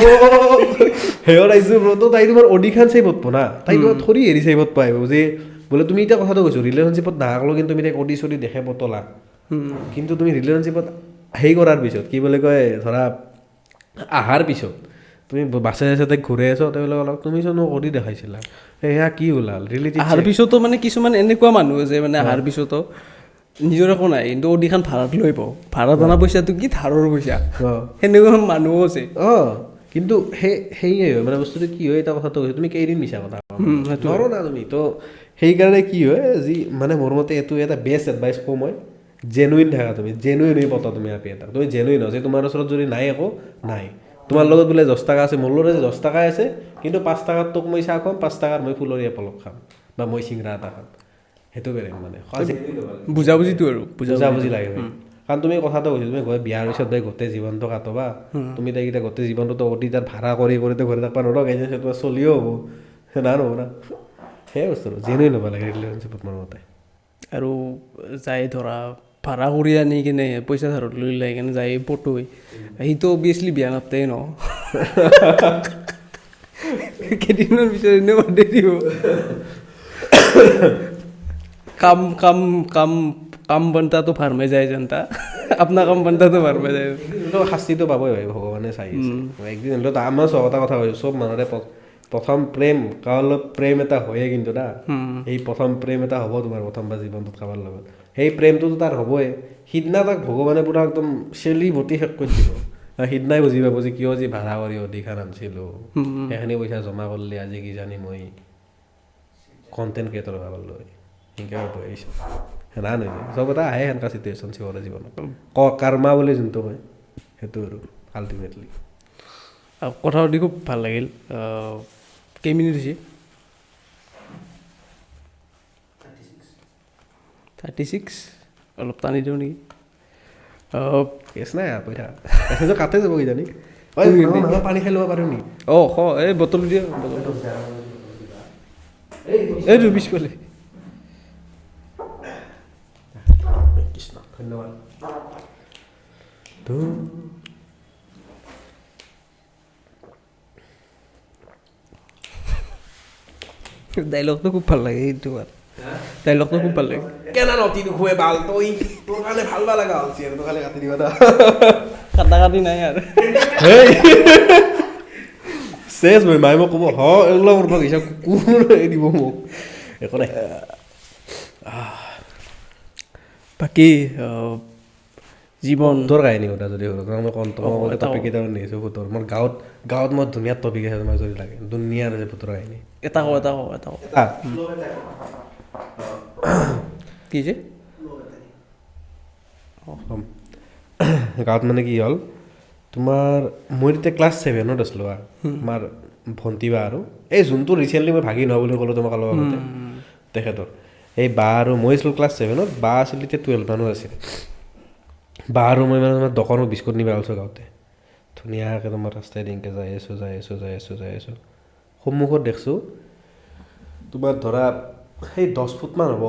হেয়ত আহিছোঁ ব্ৰ তো তাই তোমাৰ অডিখন চাইবত পো না তাই তোমাৰ থৰি হেৰি চাইবত পাই যে বোলে তুমি এতিয়া কথাটো কৈছোঁ ৰিলেশ্যনশ্বিপত নাহাকলো কিন্তু তুমি তাইক অডি চডি দেখে পতলা কিন্তু তুমি ৰিলেশ্যনশ্বিপত হেৰি কৰাৰ পিছত কি বুলি কয় ধৰা আহাৰ পিছত তুমি বাছে আছে তাইক ঘূৰাই আছ তেওঁলোকে অলপ তুমি চোন অডি দেখাইছিলা সেয়া কি ওলাল ৰিলেটিভ আহাৰ পিছতো মানে কিছুমান এনেকুৱা মানুহ যে মানে আহাৰ পিছতো নিজৰ একো নাই কিন্তু অডিখন ভাড়াত লৈ পাওঁ ভাড়াত অনা পইচাটো কি ধাৰৰ পইচা সেনেকুৱা মানুহো আছে কিন্তু সেয়ে হয় মানে বস্তুটো কি হয় এটা কথাটো কৈছোঁ তুমি কেইদিন মিছা কথা নোৱাৰো না তুমি তো সেইকাৰণে কি হয় যি মানে মোৰ মতে এইটো এটা বেষ্ট এডভাইচ কওঁ মই জেনুইন থাকা তুমি জেনুইন হৈ পতা তুমি আপি এটা তুমি জেনুইন হয় যে তোমাৰ ওচৰত যদি নাই একো নাই তোমাৰ লগত বোলে 10 টকা আছে মোৰ লগত 10 টকাই আছে কিন্তু 5 টকাত তোক মই চাহ খাম 5 টকাৰ মই ফুলৰি এপলক খাম বা মই চিংৰা এটা খাম সেইটো বেলেগ মানে বুজাবুজিটো আৰু বুজাবুজি লাগে কাৰণ তুমি কথাটো কৈছোঁ তুমি বিয়াৰ পিছত তাই গোটেই জীৱনটো কাটবা তুমি তাইক এতিয়া গোটেই জীৱনটোতো অতি তাত ভাড়া কৰি তো ঘূৰি থাকিব নোৱাৰা এজেঞ্চি তোমাৰ চলিও হ'ব না নহ'ব না সেই বস্তু জেনুইন হ'ব লাগে ৰিলেশ্যনশ্বিপত মোৰ মতে আৰু যাই ধৰা ভাড়া কৰি আনি কিনে পইচা ধাৰত লৈ লাই কিনে যাই পটুই সিটো অভিয়াছলি বিয়া নাপাতেই ন কেইদিনমান পিছত এনেও বাদে দিব কাম কাম কাম কাম বনতাটো ভাৰ মে যায় জনতা আপোনাৰ কাম বনতাটো ভাৰ মে যায় শাস্তিটো পাবই ভাই ভগৱানে চাই একদিন হ'লেও আমাৰ চব এটা কথা কৈছোঁ চব মানুহৰে প্ৰথম প্ৰেম কাৰোবাৰ লগত প্ৰেম এটা হয়ে কিন্তু না এই প্ৰথম প্ৰেম এটা হ'ব তোমাৰ প্ৰথমবাৰ জীৱনটোত কাৰোবাৰ লগত সেই প্ৰেমটোতো তাৰ হ'বই সিদিনা তাক ভগৱানে পূৰা একদম চেলি ভৰ্তি শেষ কৰি দিব সিদিনাই বুজি পাব যে কিয় যি ভাড়া কৰি অধিকাৰ আনিছিলোঁ সেইখিনি পইচা জমা কৰিলে আজি কিজানি মই কণ্টেণ্ট ক্ৰিয়েটৰ হ'ব পাৰলোঁ সেনেকৈ বহিছোঁ না নহয় চব এটা আহে সেনেকুৱা চিটুৱেশ্যন চিবলে জীৱনত কৰ্মা বুলি যোনটো কয় সেইটো আৰু আল্টিমেটলি কথা পাতি খুব ভাল লাগিল কেইমিনিট হৈছে 36 অলপ টানি দিওঁ নেকি কেছ নাই আৰু কৈ থাকা কাটে যাব কিজানি পানী খাই ল'ব পাৰোঁ নেকি এই বটল দিয়া এইটো পিছফালে কৃষ্ণ ধন্যবাদ ডাইলগটো খুব ভাল লাগে এইটো ডাইলগটো খুব ভাল লাগে কেনা নতি দুখুৱে ভাল তই তোৰ কাৰণে ভাল ভাল লগা হ'ল চিয়াৰ তোৰ খালি কাটি দিবা কাটা কাটি নাই আৰু চেছ মই মায়ে মোক ক'ব এইগুলো মোৰ পৰা হিচাপ কোন দিব মোক একো নাই বাকী জীৱন তোৰ কাহিনী কথা যদি মই টপিক কেইটা নিছোঁ ভূতৰ মোৰ গাঁৱত মই ধুনীয়া টপিক আছে তোমাক যদি লাগে ধুনীয়া আছে ভূতৰ কাহিনী এটা কি যে গাঁৱত মানে কি হ'ল তোমাৰ মই তেতিয়া ক্লাছ 7ত আছিলোঁ আমাৰ ভণ্টি বা আৰু এই যোনটো ৰিচেণ্টলি মই ভাগি নোহোৱা বুলি ক'লোঁ তোমাক অলপ আগতে তেখেতৰ এই বা আৰু মই আছিলোঁ ক্লাছ 7ত বা আছিল তেতিয়া 12 মানৰ আছিল বা আৰু মই মানে তোমাৰ দোকানত বিস্কুট নিব আছোঁ গাঁৱতে ধুনীয়াকৈ তোমাৰ ৰাস্তাই দিনকৈ যাই আছোঁ সন্মুখত দেখিছোঁ তোমাৰ ধৰা সেই 10 ফুটমান হ'ব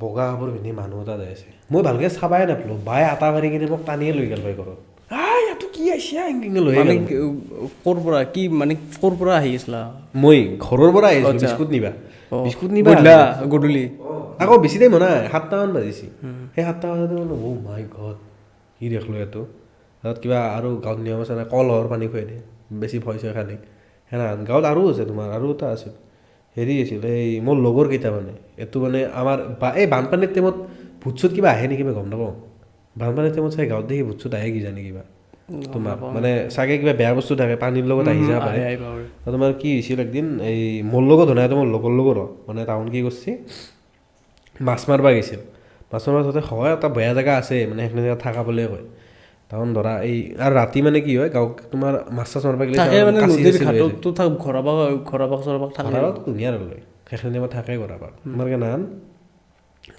বগা কাপোৰ পিন্ধি মানুহ এটা যাই আছে মই ভালকৈ চাবাই নাপালোঁ বায়ে আটা মাৰি কিনে মোক টানিয়ে লৈ গ'ল বাই ঘৰত ইয়াতো কি আহিছে লৈ ক'ৰ পৰা কি মানে ক'ৰ পৰা আহি আছিলা মই ঘৰৰ পৰা আহিছিলোঁ বিস্কুট নিবা গধূলি আকৌ বেছি টাইম হোৱা নাই 7টামান বাজিছে সেই 7টা বজাতে বোলো অ' মাই গড কি দেখিলোঁ এইটো তাত কিবা আৰু গাঁৱত নিয়ম আছে নাই কলহৰ পানী খুৱাই দিয়ে বেছি ভয় চয় খালি সেনা গাঁৱত আৰু আছে তোমাৰ আৰু এটা আছিল হেৰি আছিল এই মোৰ লগৰ কেইটা মানে এইটো মানে আমাৰ এই বানপানীৰ টাইমত ভূত চুত কিবা আহে নেকি মই গম নাপাওঁ বানপানীৰ টাইমত চাই গাঁৱত দেখি ভূত চুত আহে কিজানি কিবা তোমাৰ মানে চাগে কিবা বেয়া বস্তু থাকে পানীৰ লগত আহি যাব পাৰে তোমাৰ কি হৈছিল একদিন এই মোৰ লগত হোৱা নাই মোৰ লগৰ লগত মানে টাউন কি কৰিছে মাছ মাৰিব গৈছিল মাছ মাৰিব যাওঁতে হয় এটা বেয়া জেগা আছে মানে সেইখিনি জেগাত থকা বুলিয়ে কয় টাউন ধৰা এই আৰু ৰাতি মানে কি হয় গাঁৱত তোমাৰ মাছ চাছ মাৰিব গ'লে ধুনীয়া লৈ সেইখিনি টাইমত থাকে ঘৰাবাক তোমাৰ কি নাম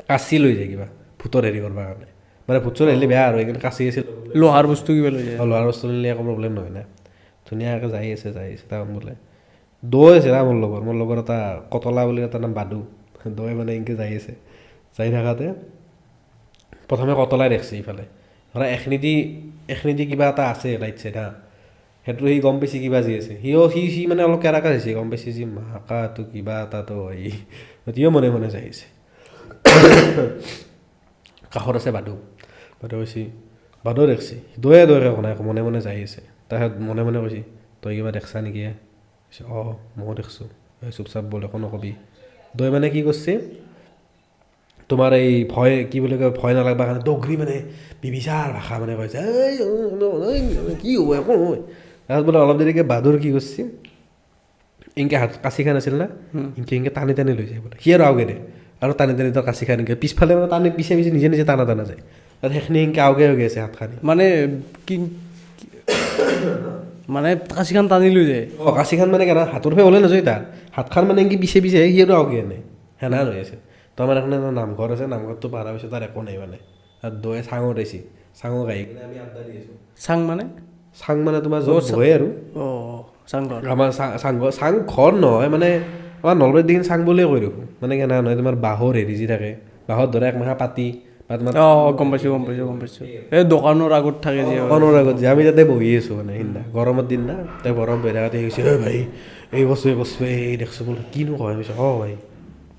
কাচি লৈ যায় কিবা ভূতৰ হেৰি কৰিব কাৰণে মানে ভূত চোৰ আহিলে বেয়া আৰু এইখিনি কাচি আছিল লোহাৰ বস্তু কিবা লৈ যায় লোহাৰ বস্তু নিলে একো প্ৰব্লেম নহয় না ধুনীয়াকৈ যাই আছে টাউন বোলে দৈ আছে না মোৰ লগৰ এটা কটলা বুলি এটা নাম বাদু দৈ মানে এনেকৈ যাই আছে যাই থাকাতে প্ৰথমে কটলাই দেখছে ইফালে ধৰা এখনিদি কিবা এটা আছে ৰাইট চাইড হা সেইটো সি গম পাইছে কিবা যি আছে সি মানে অলপ কেৰাকা হৈছে গম পাইছে যি মাকাটো কিবা এটাতো হয় সিও মনে মনে যাই আছে কাষত আছে বাদু কৈছে বাদু দেখছি দৈয়ে নাই মনে মনে যাই আছে তাৰপিছত মনে মনে কৈছে তই কিবা দেখছা নেকি অঁ ময়ো দেখছোঁ চুপচাপ বল একো নকবি দৈ মানে কি কৰিছে তোমাৰ এই ভয় কি বুলি কয় ভয় নালাগবা কাৰণে দগৰি মানে বিবিচাৰ ভাষা মানে কৈছে কি হ'ব একো নহয় তাৰপিছত বোলে অলপ দেৰিকৈ বাদুৰ কি কৰিছে ইনকে হাত কাঁচিখান আছিল না ইনকে টানি লৈ যায় বোলে সি আৰু আউগে দে আৰু টানি তাৰ কাঁচিখান এনেকৈ পিছফালে মানে টানি পিছে নিজে টানা যায় তাত সেইখিনি ইনকে আউগে আছে হাতখানি মানে কি মানে কাঁচিখান টানি লৈ যায় অঁ কাঁচিখান মানে কেনা হাতৰ পৰা ওলাই নাযায় তাৰ হাতখান মানে এনেকৈ পিছে সি আৰু আউগে আনে সেনা হৈ আছে তাৰমানে এখন নামঘৰ আছে নামঘৰটো পাৰ পিছত তাৰ একো নাই মানে তাত দৈ চাঙত আহিছে চাঙত আহি কিনে আমি আড্ডা দি আছোঁ চাং মানে তোমাৰ য'ত বহে আৰু চাংঘৰ আমাৰ চাং ঘৰ নহয় মানে আমাৰ নলবাৰীত দেখি চাং বুলিয়ে কৈ দেখোঁ মানে কেনে নহয় তোমাৰ বাঁহৰ হেৰি যি থাকে বাঁহৰ দৰে একমাখা পাতি বা তোমাৰ গম পাইছোঁ এই দোকানৰ আগত থাকে যে দোকানৰ আগত যে আমি তাতে বহি আছোঁ মানে সিদিনা গৰমৰ দিন না তাই গৰম বহি থাকোঁতে কৈছে ঐ ভাই এই বস্তু এই দেখছোঁ বোলে কিনো কয় কৈছে অঁ ভাই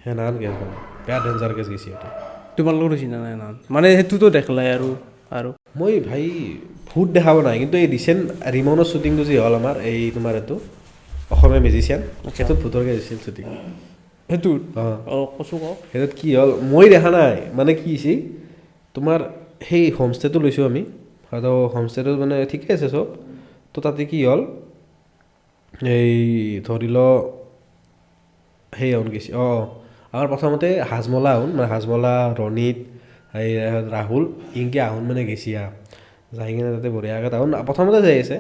সেনান গেছ মানে বেয়া ডেঞ্জাৰ কেছ গৈছে এইটো তোমালোকৰ চিনা নাই না মানে সেইটোতো দেখলাই আৰু মই ভাই ভূত দেখাব নাই কিন্তু এই ৰিচেণ্ট ৰিমনৰ শ্বুটিংটো যি হ'ল আমাৰ এই তোমাৰ এইটো অসমীয়া মিউজিচিয়ান সেইটোত ভূতৰকৈ হৈছিল শ্বুটিং সেইটোত কচু কওক সেইটোত কি হ'ল মই দেখা নাই মানে কি হৈছে তোমাৰ সেই হোমষ্টেটো লৈছোঁ আমি আৰু হোমষ্টেটো মানে ঠিকে আছে চব তো তাতে কি হ'ল এই ধৰি ল সেই আহোন গৈছে আমাৰ প্ৰথমতে হাজমলা আহোন মানে হাজমলা ৰণিত এই ৰাহুল ইনকে আহোন মানে গেছি যাই কিনে তাতে বঢ়িয়াকৈ তাহোন প্ৰথমতে যাই আছে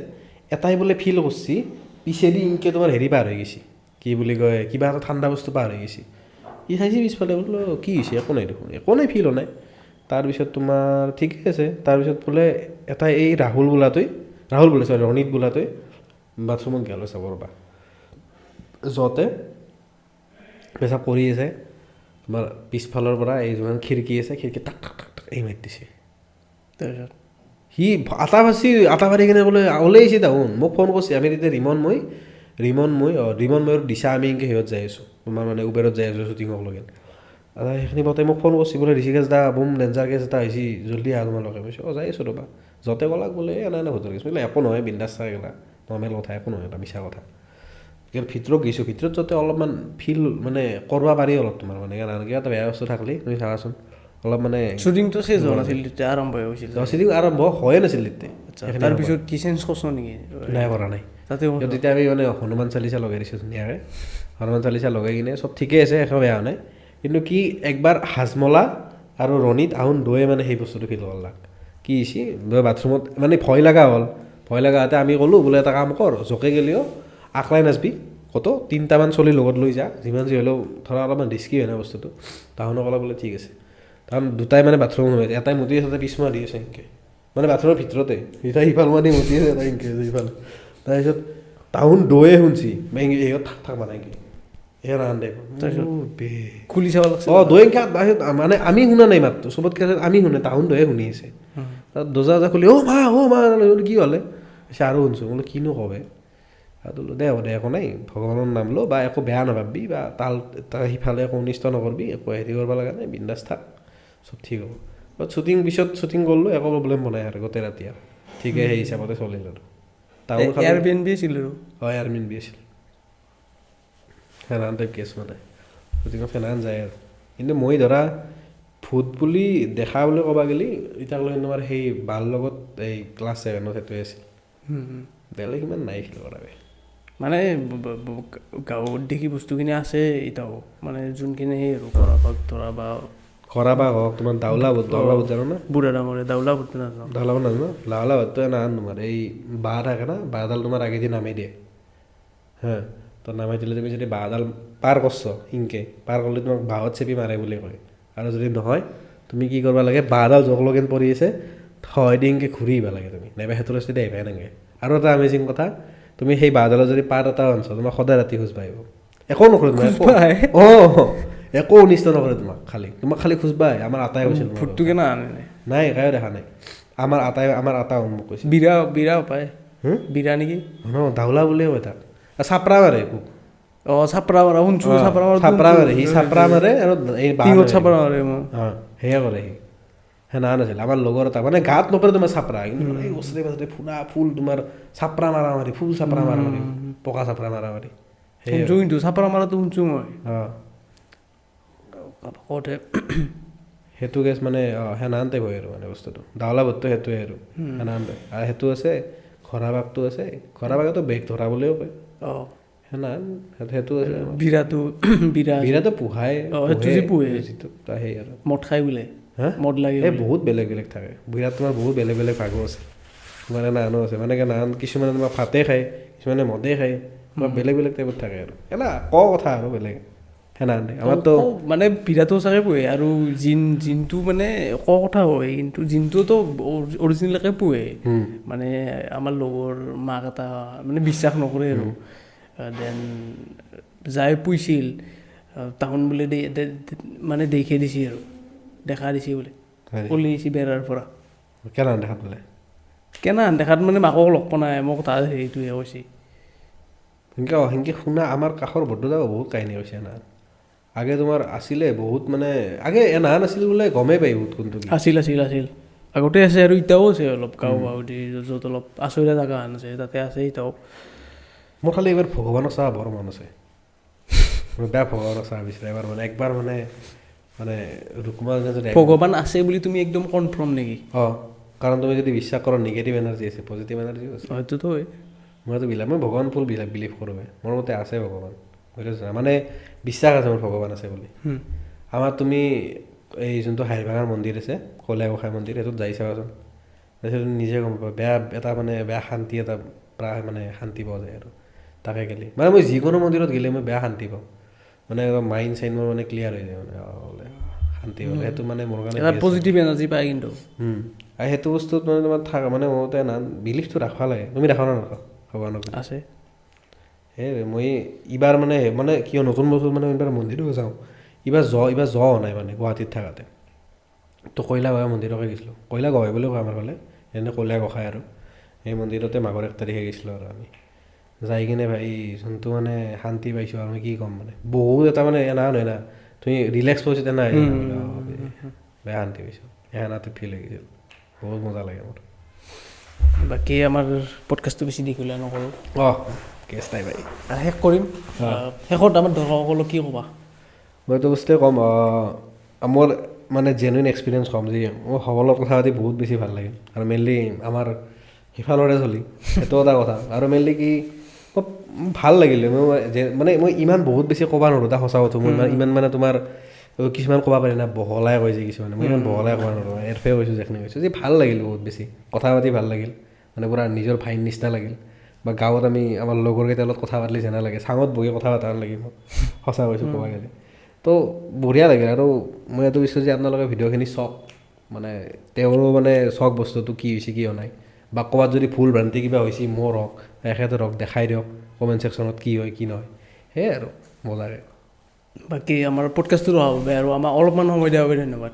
এটাই বোলে ফিল কৰিছে পিছেদি ইনকে তোমাৰ হেৰি পাৰ হৈ গৈছে কি বুলি কয় কিবা এটা ঠাণ্ডা বস্তু পাৰ হৈ গৈছে ই চাইছে পিছফালে বোলো কি হৈছে একো নাই দেখোন একো নাই ফিল হোৱা নাই তাৰপিছত তোমাৰ ঠিকে আছে তাৰপিছত বোলে এটা এই ৰাহুল বোলে ৰণিত বোলাটোৱে বাথৰুমত গেল চাব ৰ'বা যতে পেচাব কৰি আছে তোমাৰ পিছফালৰ পৰা এই যিমান খিৰিকী আছে খিৰিকী টাক এই মাৰি দিছে তাৰপিছত সি আটা ভাৰি কিনে বোলে ওলাইছে তাহোন মোক ফোন কৰিছে আমি তেতিয়া ৰিমন মই আৰু দিশা আমি এনেকৈ সিহঁত যাই আছোঁ তোমাৰ মানে উবেৰত যাই আছোঁ শ্বুটিঙক লগে সেইখিনি বতে মোক ফোন কৰিছে বোলে ঋষিকেশ দা বুম ডেঞ্জাৰ কেছ এটা হৈছে জল্দি আহ তোমালোকে কৈছে যাই আছোঁ ৰ'বা য'তে ক'লাক বোলে এনে ভোটৰ কেছ বোলে একো নহয় বিন্দাছ চাই গেলা নৰ্মেল কথা একো নহয় এটা মিছা কথা কিন্তু ভিতৰত গৈছোঁ ভিতৰত যাতে অলপমান ফিল মানে কৰিব পাৰি অলপ তোমাৰ মানে কিবা এটা বেয়া বস্তু থাকলি তুমি চাবাচোন অলপ মানে শ্বুটিংটো চেঞ্জ হোৱা নাছিল তেতিয়া আৰম্ভ হৈ গৈছিল শ্বুটিং আৰম্ভ হোৱাই নাছিল তেতিয়া তাৰপিছত কি চেঞ্জ কৰছ নেকি নাই কৰা নাই তাতে তেতিয়া আমি মানে হনুমান চালিচা লগাই দিছোঁ ধুনীয়াকৈ হনুমান চালিচা লগাই কিনে চব ঠিকে আছে একো বেয়া নাই কিন্তু কি একবাৰ হাজমলা আৰু ৰণিত আহোন দৈয়ে মানে সেই বস্তুটো ফিল কৰলাক কি হৈছে বাথৰুমত মানে ভয় লগা হওঁতে আমি ক'লোঁ বোলে এটা কাম কৰ জোকে গেলিও আকলাই নাচবি কত 3টামান চলি লগত লৈ যা যিমান যি হ'লেও ধৰা অলপমান ৰিস্কি হয় না বস্তুটো তাহোনক অলপ বোলে ঠিক আছে কাৰণ দুটাই মানে বাথৰুম সোমাই এটাই মুতি আছে এটা পিছমা দি আছে এনেকৈ মানে বাথৰুমৰ ভিতৰতে দুটাই সিফাল মাৰি মুতি আছে এটা এনেকৈ সিফাল তাৰপিছত তাহোন দৈয়ে শুনছি সিহঁত থাক মানে কি খুলি চাব লাগছে দৈ মানে আমি শুনা নাই মাতটো চবতকৈ আমি শুনে তাহোন দৈয়ে শুনি আছে তাত দৰ্জা খুলি মা কি হ'লে আৰু শুনছোঁ বোলো কিনো কবে দে একো নাই ভগৱানৰ নাম ল বা একো বেয়া নাভাবি বা তাৰ সিফালে একো অনিষ্ট নকৰবি একো হেৰি কৰিব লগা নাই বিন্দাছ থাক চব ঠিক হ'ব বাট শ্বুটিং কৰিলোঁ একো প্ৰব্লেম বনাই আৰু গোটেই ৰাতি আৰু ঠিকে সেই হিচাপতে চলিল আৰু এয়াৰবিএনবি আছিল আৰু এয়াৰবিএনবি আছিল ফেনান টাইপ কেছ মানে শ্বুটিঙত ফেনান যায় আৰু কিন্তু মই ধৰা ভূত বুলি দেখা বুলি ক'বা গ'লে এতিয়ালৈ তোমাৰ সেই বাৰ লগত এই ক্লাছ 7ত সেইটোৱে আছিল বেলেগ ইমান নাই ফিল কৰাবে মানে গাঁৱত দেখি বস্তুখিনি আছে এতিয়াও মানে যোনখিনি সেই আৰু কৰা বা হওক তোমাৰ দাউলা ভূত জানো না বুঢ়া ডাঙৰে দাউলা ভূত নাজানো দাউলা ভূতটো নাজানো তোমাৰ এই বাঁহ থাকে না বাঁহডাল তোমাৰ আগেদি নামাই দিয়ে হা তো নামাই দিলে তুমি যদি বাঁহডাল পাৰ কৰছ সিনকে পাৰ কৰিলে তোমাক বাঁহত চেপি মাৰে বুলি কয় আৰু যদি নহয় তুমি কি কৰিব লাগে বাঁহডাল জগলগেন পৰি আছে হয় দি এনেকৈ ঘূৰি আহিব লাগে তুমি নাইবা সেইটো ৰাস্তাতে আহিবা এনেকৈ আৰু এটা এমেজিং কথা তুমি সেই বাঁহডালৰ যদি পাত এটা আনছ তোমাৰ সদায় ৰাতি খোজ পাহিব একো নকৰে তোমাৰ একো অনিষ্ট নকৰে তোমাক খালি খুজবাই আমাৰ আটাই কৈছিল ফুটটো কেনে আনে নাই কায়ো দেখা নাই আমাৰ আটা মোক কৈছে বিৰা পায় বিৰা নেকি দাউলা বুলিয়ে কয় তাক চাপৰা মাৰে চাপৰা মাৰা শুনছো চাপৰা মাৰে সি চাপৰা মাৰে আৰু এই চাপৰা মাৰে সেয়া কৰে সি সেনা নাছিল আমাৰ লগৰ এটা মানে গাত নপৰে তোমাৰ চাপৰা কিন্তু এই ওচৰে পাজৰে ফুলা ফুল তোমাৰ চাপৰা মাৰা মাৰি ফুল চাপৰা মাৰা মাৰি পকা চাপৰা মাৰা মাৰি শুনছো কিন্তু চাপৰা মাৰাটো শুনছো মই সেইটো কেছ মানে সেনান টাইপ হয় আৰু মানে বস্তুটো দাউলা বটটো সেইটোৱে আৰু সেনান টাইপ আৰু সেইটো আছে খৰা বাঘটো আছে খৰা বাঘেতো বেগ ধৰা বুলিও কয় সেনান সেইটো আছে বিৰাটো পোহাই যিটো সেই আৰু মদ খাই বোলে মদ লাগে এই বহুত বেলেগ বেলেগ থাকে বিৰাট তোমাৰ বহুত বেলেগ বেলেগ ভাগো আছে মানে নানো আছে মানে নান কিছুমানে তোমাৰ ভাতে খায় কিছুমানে মদে খায় তোমাৰ বেলেগ বেলেগ টাইপত থাকে আৰু এলা কথা আৰু বেলেগ আমাৰতো মানে বিৰাটো চাগে পোহে আৰু জিনটো মানে কথা হয় কিন্তু জিনটোতো অৰিজিনেলকে পোহে মানে আমাৰ লগৰ মাক এটা মানে বিশ্বাস নকৰে আৰু দেন যাই পুহিছিল তাহোন বোলে মানে দেখে দিছে আৰু দেখা দিছে বোলে পলি আহিছে বেৰাৰ পৰা কেনান দেখাত বোলে দেখাত মানে মাকক লগ পোৱা নাই মোক তাৰ হেৰিটোহে কৈছে সেনেকৈ শুনা আমাৰ কাষৰ বৰদেউতাও বহুত কাহিনী কৈছে না আগে তোমাৰ আছিলে বহুত মানে আগে এনাহান আছিল বোলে গমেই পাই বহুত কোনটো আছিল আগতে আছে আৰু এতিয়াও আছে অলপ গাঁও য'ত অলপ আচৰিয়া জেগা আছে তাতে আছে এতিয়াও মোৰ খালি এইবাৰ ভগৱানক চাহ বৰ মন আছে মোৰ বেয়া ভগৱানক চাহ বিচাৰে এবাৰ মানে একবাৰ মানে ৰুকুমা যদি ভগৱান আছে বুলি তুমি একদম কনফাৰ্ম নেকি কাৰণ তুমি যদি বিশ্বাস কৰা নিগেটিভ এনাৰ্জি আছে পজিটিভ এনাৰ্জিও আছে হয়তোতো হয় মই ভগৱান ফুল বিলিভ কৰোঁ মোৰ মতে আছে ভগৱান বুজিছা মানে বিশ্বাস আছে মোৰ ভগৱান আছে বুলি আমাৰ তুমি এই যোনটো হাইভাঙাৰ মন্দিৰ আছে কলীয়া গোঁসাই মন্দিৰ সেইটোত যাই চাবাচোন তাৰপিছত নিজে গম পাবা বেয়া শান্তি এটা প্ৰায় মানে শান্তি পোৱা যায় আৰু তাকে গেলি মানে মই যিকোনো মন্দিৰত গ'লে মই বেয়া শান্তি পাওঁ মানে মাইণ্ড চাইণ্ড মোৰ মানে ক্লিয়াৰ হৈ যায় মানে শান্তি হ'লে সেইটো মানে মোৰ কাৰণে পজিটিভ এনাৰ্জি পায় কিন্তু আৰু সেইটো বস্তুত মানে তোমাৰ থাকা মানে মোৰ মতে বিলিফটো ৰাখিব লাগে তুমি ৰাখা নাৰাখা ভগৱানক আছে সেই মই এইবাৰ মানে কিয় নতুন বছৰ মানে এইবাৰ মন্দিৰো যাওঁ এইবাৰ যোৱা নাই মানে গুৱাহাটীত থাকাতে তো কইলা গোঁসাই মন্দিৰকে গৈছিলোঁ কইলা গোঁসাই বুলি কয় আমাৰ ফালে এনে কলীয়া গোঁসাই আৰু সেই মন্দিৰতে মাঘৰ 1 তাৰিখে গৈছিলোঁ আৰু আমি যাই কিনে ভাই যোনটো মানে শান্তি পাইছোঁ আৰু মই কি ক'ম মানে বহুত এটা মানে এনা নহয় না তুমি ৰিলেক্স পাইছোঁ তেনে বেয়া শান্তি পাইছোঁ এনাটো ফিল হৈ গৈছিল বহুত মজা লাগে মোৰ বাকী আমাৰ পডকাষ্টটো বেছি দীঘলীয়া নকৰোঁ কেছ নাই ভাই শেষ কৰিম শেষত আমাৰ দৰ্শকসকলক কি ক'বা মই এইটো বস্তুৱে ক'ম মোৰ মানে জেনুইন এক্সপিৰিয়েঞ্চ ক'ম যে মোৰ সকলৰ কথা পাতি বহুত বেছি ভাল লাগে আৰু মেইনলি আমাৰ সিফালৰে চলি সেইটো এটা কথা আৰু মেইনলি কি ভাল লাগিলে মই ইমান বহুত বেছি ক'ব নোৱাৰোঁ এটা সঁচা কথা মই ইমান মানে তোমাৰ কিছুমান ক'ব পাৰি না বহলাই কৈছে কিছুমানে মই ইমান বহলাই ক'ব নোৱাৰোঁ এৰফে কৈছোঁ যেখনি কৈছোঁ যে ভাল লাগিল বহুত বেছি কথা পাতি ভাল লাগিল মানে পূৰা নিজৰ ভাইৰ নিচিনা লাগিল বা গাঁৱত আমি আমাৰ লগৰকেইটাৰ লগত কথা পাতিলে যেনে লাগে চাঙত বহি কথা পতা লাগিব সঁচা কৈছোঁ ক'ব গ'লে তো বঢ়িয়া লাগিল আৰু মই এইটো বিচাৰোঁ যে আপোনালোকে ভিডিঅ'খিনি চাওক মানে তেওঁৰো মানে চাওক বস্তুটো কি হৈছে কি হোৱা নাই বা ক'ৰবাত যদি ভুল ভ্ৰান্তি কিবা হৈছে মোৰ হওক এখেতৰ হওক দেখাই দিয়ক কমেণ্ট ছেকশ্যনত কি হয় কি নহয় সেয়াই আৰু মজাৰে বাকী আমাৰ পডকাষ্টটো হ'ব আৰু আমাক অলপমান সময় দিয়াৰ বাবে ধন্যবাদ।